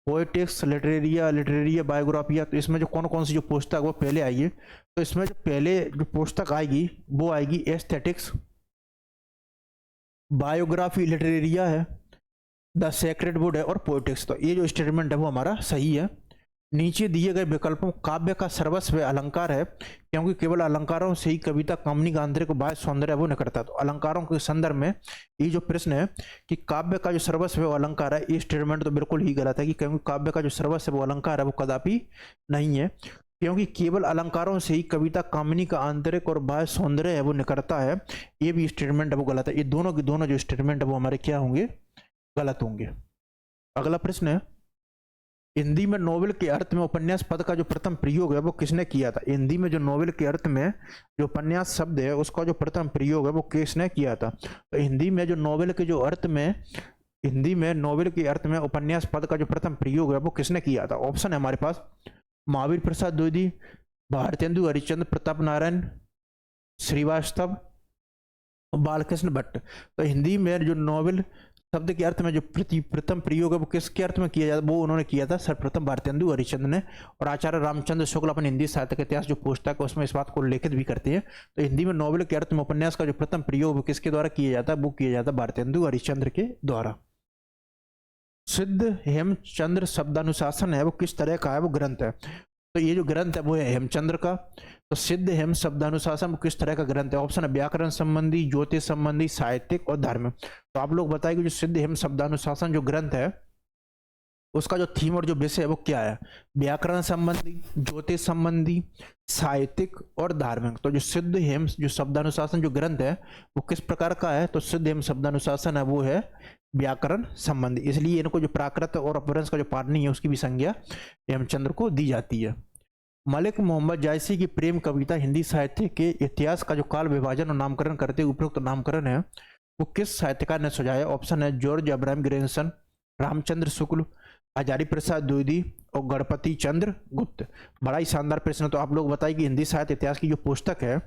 poetics, Literaria, Biographia. तो इसमें जो कौन कौन सी जो पुस्तक वो पहले आएगी, तो इसमें जो पहले जो पुस्तक आएगी वो आएगी एस्थेटिक्स, बायोग्राफी लिटरेरिया है, द सेक्रेड बुक है और पोएटिक्स। तो ये जो स्टेटमेंट है वो हमारा सही है। नीचे दिए गए विकल्पों काव्य का सर्वस्व अलंकार है क्योंकि केवल अलंकारों से ही कविता कामनी का आंतरिक बाह्य सौंदर्य वो नहीं करता। तो अलंकारों के संदर्भ में ये जो प्रश्न है कि काव्य का जो सर्वस्व वो अलंकार है, ये स्टेटमेंट तो बिल्कुल ही गलत है कि क्योंकि काव्य का जो सर्वस्व वो अलंकार है वो कदापि नहीं है। क्योंकि केवल अलंकारों से ही कविता कामिनी का आंतरिक और बाह्य सौंदर्य है वो निकलता है, ये भी स्टेटमेंट है वो गलत है। ये दोनों के दोनों जो स्टेटमेंट है वो हमारे क्या होंगे, गलत होंगे। अगला प्रश्न है, हिंदी में नोवेल के अर्थ में उपन्यास पद का जो प्रथम प्रयोग है वो किसने किया था? हिंदी में जो नोवेल के अर्थ में जो उपन्यास शब्द है उसका जो प्रथम प्रयोग है वो किसने किया था? तो हिंदी में जो नोवेल के जो अर्थ में, हिंदी में नोवेल के अर्थ में उपन्यास पद का जो प्रथम प्रयोग है वो किसने किया था? ऑप्शन है हमारे पास महावीर प्रसाद द्विवेदी, भारतेंदु हरिश्चंद्र, प्रताप नारायण श्रीवास्तव, बालकृष्ण भट्ट। तो हिंदी में जो नोवेल शब्द के अर्थ में जो प्रथम प्रयोग है वो किसके अर्थ में किया जाता, वो उन्होंने किया था सर्वप्रथम भारतेंदु हरिश्चंद्र ने। और आचार्य रामचंद्र शुक्ल अपने हिंदी साहित्य का इतिहास जो पुस्तक है उसमें इस बात को उल्लेखित भी करते हैं। तो हिंदी में नोवेल के अर्थ में उपन्यास का जो प्रथम प्रयोग वो किसके द्वारा किया जाता है, वो किया जाता है भारतेंदु हरिश्चंद्र के द्वारा। सिद्ध हेमचंद्र शब्दानुशासन है वो किस तरह का है, वो ग्रंथ है। तो ये जो ग्रंथ है वो है हेमचंद्र का। तो सिद्ध हेम शब्दानुशासन किस तरह का ग्रंथ है? ऑप्शन है व्याकरण संबंधी, ज्योतिष संबंधी, साहित्यिक और धार्मिक। तो आप लोग बताइए जो सिद्ध हेम शब्दानुशासन जो ग्रंथ है उसका जो थीम और जो विषय है वो क्या है? व्याकरण संबंधी, ज्योतिष संबंधी, साहित्यिक और धार्मिक। तो जो सिद्ध हेम जो शब्दानुशासन जो ग्रंथ है वो किस प्रकार का है? तो सिद्ध हेम शब्दानुशासन है वो है व्याकरण संबंधी, इसलिए इनको जो प्राकृत और अपभ्रंश का जो पाणिनि है उसकी भी संज्ञा हेमचंद्र को दी जाती है। मलिक मोहम्मद जायसी की प्रेम कविता हिंदी साहित्य के इतिहास का जो काल विभाजन और नामकरण करते उपयुक्त नामकरण है वो किस साहित्यकार ने सुझाया? ऑप्शन है जॉर्ज अब्राहम ग्रेनसन, रामचंद्र शुक्ल, हजारी प्रसाद द्विवेदी और गणपति चंद्र गुप्त। बड़ा ही शानदार प्रश्न है। तो आप लोग बताइए कि हिंदी साहित्य इतिहास की जो पुस्तक है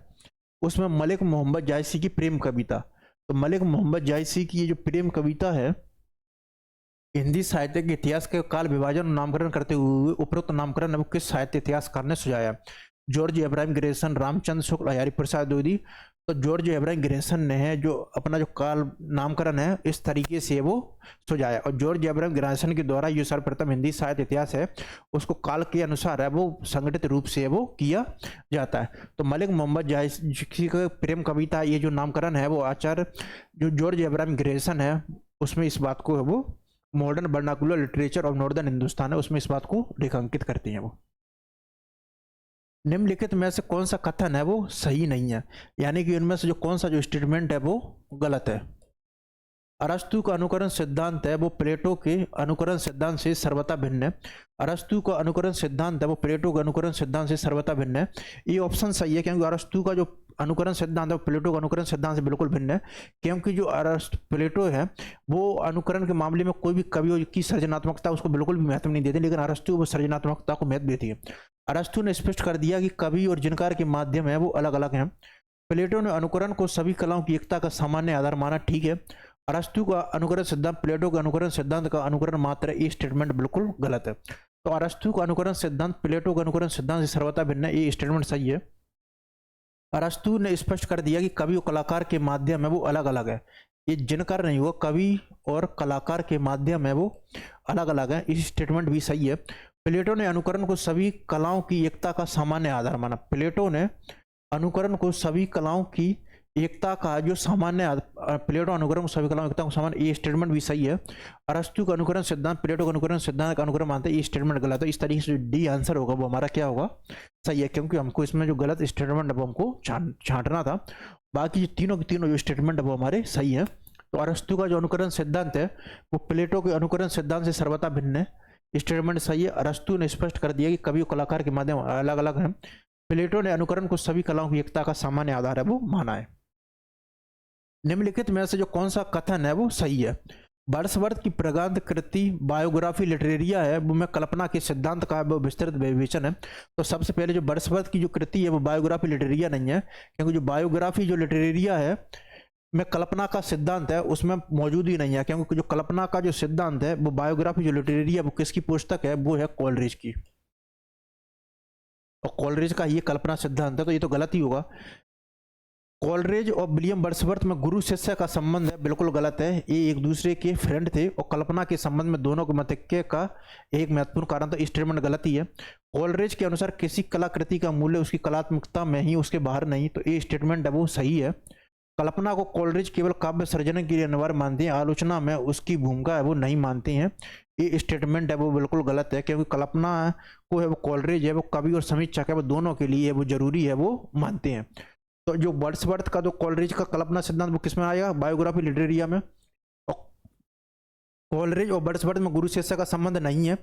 उसमें मलिक मोहम्मद जायसी की प्रेम कविता, तो मलिक मोहम्मद जायसी की ये जो प्रेम कविता है हिंदी साहित्य के इतिहास के काल विभाजन नामकरण करते हुए उपरोक्त नामकरण वो किस साहित्य इतिहासकार ने सुझाया? George Abraham Grayson, Ramchandra Shukla, Hazari Prasad Dwivedi. तो जॉर्ज अब्राहम ग्रेसन ने है जो अपना जो काल नामकरण है इस तरीके से वो सुझाया। और जॉर्ज अब्राहम ग्रेसन के द्वारा जो सर्वप्रथम हिंदी साहित्य इतिहास है उसको काल के अनुसार है वो संगठित रूप से वो किया जाता है। तो मलिक मोहम्मद जायसी का प्रेम कविता ये जो नामकरण है वो आचार्य जो जॉर्ज अब्राहम ग्रेसन है उसमें इस बात को है वो modern vernacular literature of northern Hindustan है उसमें इस बात को रेखांकित करते हैं। वो निम्नलिखित में से कौन सा कथन है वो सही नहीं है, यानी कि उनमें से जो कौन सा जो स्टेटमेंट है वो गलत है? अरस्तु का अनुकरण सिद्धांत है वो प्लेटो के अनुकरण सिद्धांत से सर्वथा भिन्न है। अरस्तु का अनुकरण सिद्धांत है वो प्लेटो के अनुकरण सिद्धांत से सर्वथा भिन्न है। ये ऑप्शन सही है क्योंकि अरस्तु का जो अनुकरण सिद्धांत है वो प्लेटो का अनुकरण सिद्धांत से बिल्कुल भिन्न है। क्योंकि जो प्लेटो है वो अनुकरण के मामले में कोई भी कवि की सृजनात्मकता उसको बिल्कुल भी महत्व नहीं देते, लेकिन अरस्तु वो सृजनात्मकता को महत्व देती है। अरस्तु ने स्पष्ट कर दिया कि कवि और जिनकार के माध्यम है वो अलग अलग हैं। प्लेटो ने अनुकरण को सभी कलाओं की एकता का सामान्य आधार माना, ठीक है। अरस्तु का अनुकरण सिद्धांत प्लेटो का अनुकरण सिद्धांत का अनुकरण मात्र, ये स्टेटमेंट बिल्कुल गलत है। तो अरस्तु का अनुकरण सिद्धांत प्लेटो का अनुकरण सिद्धांत से सर्वथा भिन्न है, ये स्टेटमेंट सही है। अरस्तु ने स्पष्ट कर दिया कि कवि और कलाकार के माध्यम है वो अलग अलग है, ये जिनकार नहीं हुआ, कवि और कलाकार के माध्यम है वो अलग अलग है, इस स्टेटमेंट भी सही है। प्लेटो ने अनुकरण को सभी कलाओं की एकता का सामान्य आधार माना, प्लेटो ने अनुकरण को सभी कलाओं की एकता का जो सामान्य, प्लेटो अनुकरण को सभी कलाओं की एकता को सामान्य, ये स्टेटमेंट भी सही है। अरस्तु का अनुकरण सिद्धांत प्लेटो का अनुकरण सिद्धांत का अनुकरण मानते हैं, ये स्टेटमेंट गलत है। इस तरीके से जो डी आंसर होगा वो हमारा क्या होगा, सही है, क्योंकि हमको इसमें जो गलत स्टेटमेंट है वो हमको छांटना था। बाकी तीनों के तीनों जो स्टेटमेंट है वो हमारे सही है। तो अरस्तु का जो अनुकरण सिद्धांत है वो प्लेटो के अनुकरण सिद्धांत से सर्वथा भिन्न है, स्टेटमेंट सही है। अरस्तु ने स्पष्ट कर दिया कि कवि और कलाकार के माध्यम अलग अलग हैं। प्लेटो ने अनुकरण को सभी कलाओं की एकता का सामान्य आधार है वो माना है। निम्नलिखित में से जो कौन सा कथन है वो सही है? वर्ड्सवर्थ की प्रगंध कृति बायोग्राफी लिटरेरिया है वो में कल्पना के सिद्धांत का वो विस्तृत विवेचन है। तो सबसे पहले जो वर्ड्सवर्थ की जो कृति है वो बायोग्राफी लिटरेरिया नहीं है, क्योंकि जो बायोग्राफी जो लिटरेरिया है में कल्पना का सिद्धांत है उसमें मौजूद ही नहीं है, क्योंकि जो कल्पना का जो सिद्धांत है वो बायोग्राफी जो लिटरेरिया वो किसकी पुस्तक है, वो है कॉलरिज की, और कॉलरिज का ये कल्पना सिद्धांत है, तो ये तो गलत ही होगा। कॉलरिज और विलियम वर्ड्सवर्थ में गुरु शिष्य का संबंध है, बिल्कुल गलत है। ये एक दूसरे के फ्रेंड थे और कल्पना के संबंध में दोनों के मतैक्य का एक महत्वपूर्ण कारण था, स्टेटमेंट गलत ही है। कॉलरिज के अनुसार किसी कलाकृति का मूल्य उसकी कलात्मकता में ही, उसके बाहर नहीं, तो ये स्टेटमेंट है वो सही है। कल्पना को कोलरिज केवल काव्य सृजन के लिए अनिवार्य मानते हैं, आलोचना में उसकी भूमिका है वो नहीं मानते हैं। ये स्टेटमेंट है वो बिल्कुल गलत है, क्योंकि कल्पना को है वो कोलरिज है वो कवि और समीक्षक है वो दोनों के लिए वो जरूरी है वो मानते हैं। तो जो वर्ड्सवर्थ का जो कोलरिज का कल्पना सिद्धांत वो किस में आएगा, बायोग्राफी लिटरेरिया में। और कोलरिज और वर्ड्सवर्थ में गुरु शिष्य का संबंध नहीं है,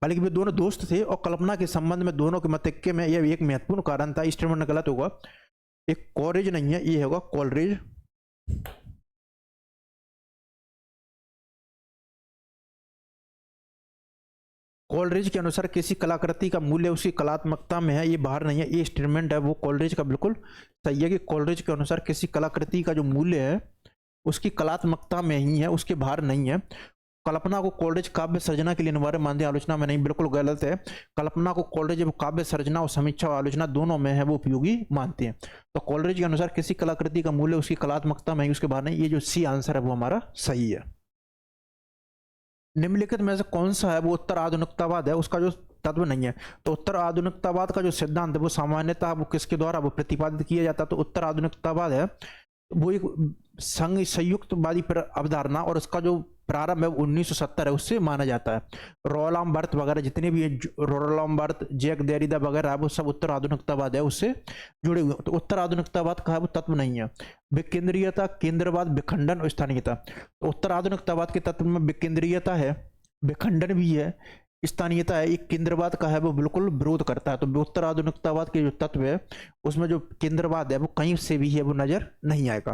बल्कि वे दोनों दोस्त थे और कल्पना के संबंध में दोनों के मतैक्य में यह एक महत्वपूर्ण कारण था। स्टेटमेंट गलत होगा, एक कोलरिज नहीं है, ये होगा कोलरिज। कोलरिज के अनुसार किसी कलाकृति का मूल्य उसकी कलात्मकता में है, ये बाहर नहीं है, ये स्टेटमेंट है वो कोलरिज का बिल्कुल सही है कि कोलरिज के अनुसार किसी कलाकृति का जो मूल्य है उसकी कलात्मकता में ही है, उसके बाहर नहीं है। कल्पना को कोलरिज काव्य सर्जना के लिए अनिवार्य मानते हैं, आलोचना में नहीं, बिल्कुल गलत है। कल्पना को कोलरिज वो काव्य सर्जना और समीक्षा और आलोचना दोनों में है वो उपयोगी मानते हैं। तो कोलरिज के अनुसार किसी कलाकृति का मूल्य उसकी कलात्मकता में ही, उसके बाहर नहीं, ये जो सी आंसर है वो हमारा सही है। निम्नलिखित में से कौन सा है वो उत्तर आधुनिकतावाद है, उसका जो तत्व नहीं है। तो उत्तर आधुनिकतावाद का जो सिद्धांत है वो सामान्यतः वो किसके द्वारा वो प्रतिपादित किया जाता है, तो उत्तर आधुनिकतावाद है वो एक संघ संयुक्तवादी अवधारणा और उसका जो प्रारंभ है 1970 है उससे माना जाता है। रोलाम बर्थ वगैरह जितने भी रोलाम बर्थ, जैक देरिदा वगैरह वो सब उत्तर आधुनिकतावाद है उससे जुड़े हुए। तो उत्तर आधुनिकतावाद का है वो तत्व नहीं है। विकेंद्रीयता, केंद्रवाद, विखंडन और स्थानीयता। तो उत्तर आधुनिकतावाद के तत्व में विकेंद्रीयता है, विखंडन भी है, स्थानीयता है। एक केंद्रवाद का है वो बिल्कुल विरोध करता है। तो उत्तर आधुनिकतावाद के जो तत्व है उसमें जो केंद्रवाद है वो कहीं से भी है वो नजर नहीं आएगा।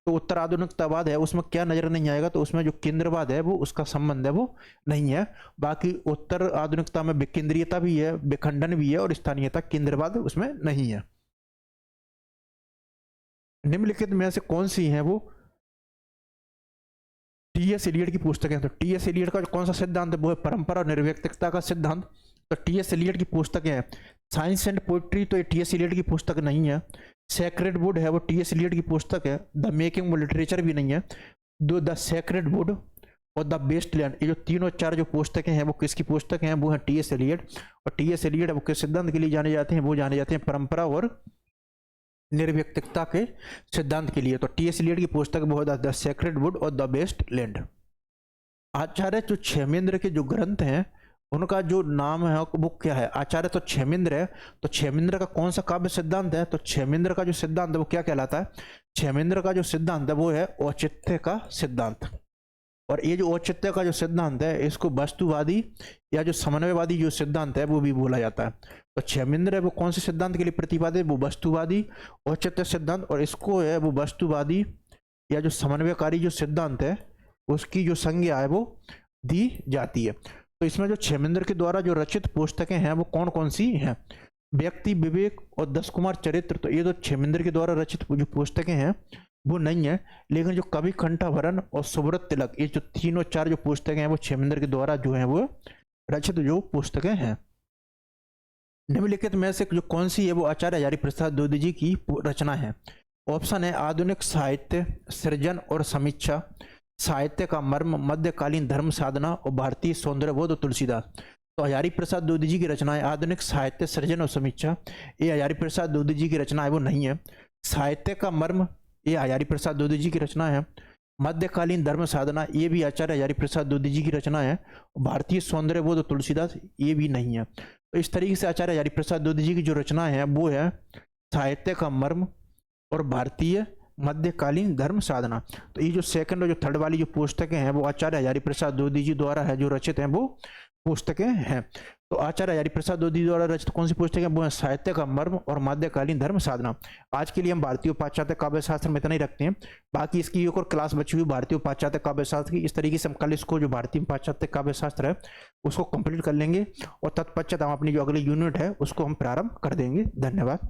तो उत्तर आधुनिकतावाद है उसमें क्या नजर नहीं आएगा, तो उसमें जो केंद्रवाद है वो उसका संबंध है वो नहीं है। बाकी उत्तर आधुनिकता में विकेंद्रीयता भी है, विखंडन भी है और स्थानीयता, केंद्रवाद उसमें नहीं है। निम्नलिखित में से कौन सी है वो टी.एस. एलियट की पुस्तकें। तो टी.एस. एलियट का कौन सा सिद्धांत है वो है परंपरा और निर्व्यक्तिकता का सिद्धांत। तो टी.एस. एलियट की पुस्तकें हैं साइंस एंड पोइट्री, तो ये टी.एस. एलियट की पुस्तक नहीं है। सेक्रेड वुड है वो टी.एस. एलियट की पुस्तक है। द मेकिंग ऑफ लिटरेचर भी नहीं है। द सेक्रेड वुड और द बेस्ट लैंड, ये जो तीनों चार जो पुस्तकें हैं वो किसकी पुस्तकें हैं, वो है टी.एस. एलियट। और टी.एस. एलियट वो किस सिद्धांत के लिए जाने जाते हैं, वो जाने जाते हैं परंपरा और निर्व्यक्तिकता के सिद्धांत के लिए। तो टी.एस. एलियट की पुस्तक वो द सेक्रेड वुड और द बेस्ट लैंड। आचार्य जो क्षेमेंद्र के जो ग्रंथ हैं उनका जो नाम है वो क्या है, आचार्य तो क्षेमेंद्र है। तो क्षेमेंद्र का कौन सा काव्य सिद्धांत है, तो क्षेमेंद्र का जो सिद्धांत है वो क्या कहलाता है, क्षेमेंद्र का जो सिद्धांत है वो है औचित्य का सिद्धांत। और ये जो औचित्य का जो सिद्धांत है इसको वस्तुवादी या जो समन्वयवादी जो सिद्धांत है वो भी बोला जाता है। तो क्षेमेंद्र है वो कौन से सिद्धांत के लिए प्रतिपादित, वो वस्तुवादी औचित्य सिद्धांत, और इसको है वो वस्तुवादी या जो समन्वयकारी जो सिद्धांत है उसकी जो संज्ञा है वो दी जाती है। तो इसमें जो क्षेमेंद्र के द्वारा जो रचित पुस्तकें हैं वो कौन कौन सी हैं, व्यक्ति विवेक और 10 कुमार चरित्र। तो ये तो क्षेमेंद्र के द्वारा रचित जो पुस्तकें हैं वो नहीं है, लेकिन जो कवि कंठाभरण और सुब्रत तिलक, ये जो तीनों चार जो पुस्तकें हैं वो क्षेमेंद्र के द्वारा जो है वो रचित जो पुस्तकें हैं। निम्नलिखित में से जो कौन सी है वो आचार्य हजारी प्रसाद द्विवेदी जी की रचना है। ऑप्शन है आधुनिक साहित्य, सृजन और समीक्षा, साहित्य का मर्म, मध्यकालीन धर्म साधना और भारतीय सौंदर्यबोध और तुलसीदास। तो हजारी प्रसाद द्विवेदी जी की रचना है आधुनिक साहित्य, सृजन और समीक्षा, ये हजारी प्रसाद द्विवेदी जी की रचना है वो नहीं है। साहित्य का मर्म ये हजारी प्रसाद द्विवेदी जी की रचना है। मध्यकालीन धर्म साधना ये भी आचार्य हजारी प्रसाद द्विवेदी जी की रचना है। भारतीय सौंदर्यबोध और तुलसीदास ये भी नहीं है। तो इस तरीके से आचार्य हजारी प्रसाद द्विवेदी जी की जो रचना है वो है साहित्य का मर्म और भारतीय मध्यकालीन धर्म साधना। तो ये जो सेकंड और जो थर्ड वाली जो पुस्तकें हैं वो आचार्य हजारी प्रसाद द्विवेदी जी द्वारा है जो रचित हैं वो पुस्तकें हैं। तो आचार्य हजारी प्रसाद द्विवेदी द्वारा रचित कौन सी पुस्तकें, वो है साहित्य का मर्म और मध्यकालीन धर्म साधना। आज के लिए हम भारतीय और पाश्चात्य काव्य शास्त्र में इतना ही रखते हैं, बाकी इसकी एक और क्लास बची हुई भारतीय और पाश्चात्य काव्य शास्त्र की। इस तरीके से हम कल इसको जो भारतीय और पाश्चात्य काव्य शास्त्र है उसको कंप्लीट कर लेंगे और तत्पश्चात हम अपनी जो अगली यूनिट है उसको हम प्रारंभ कर देंगे। धन्यवाद।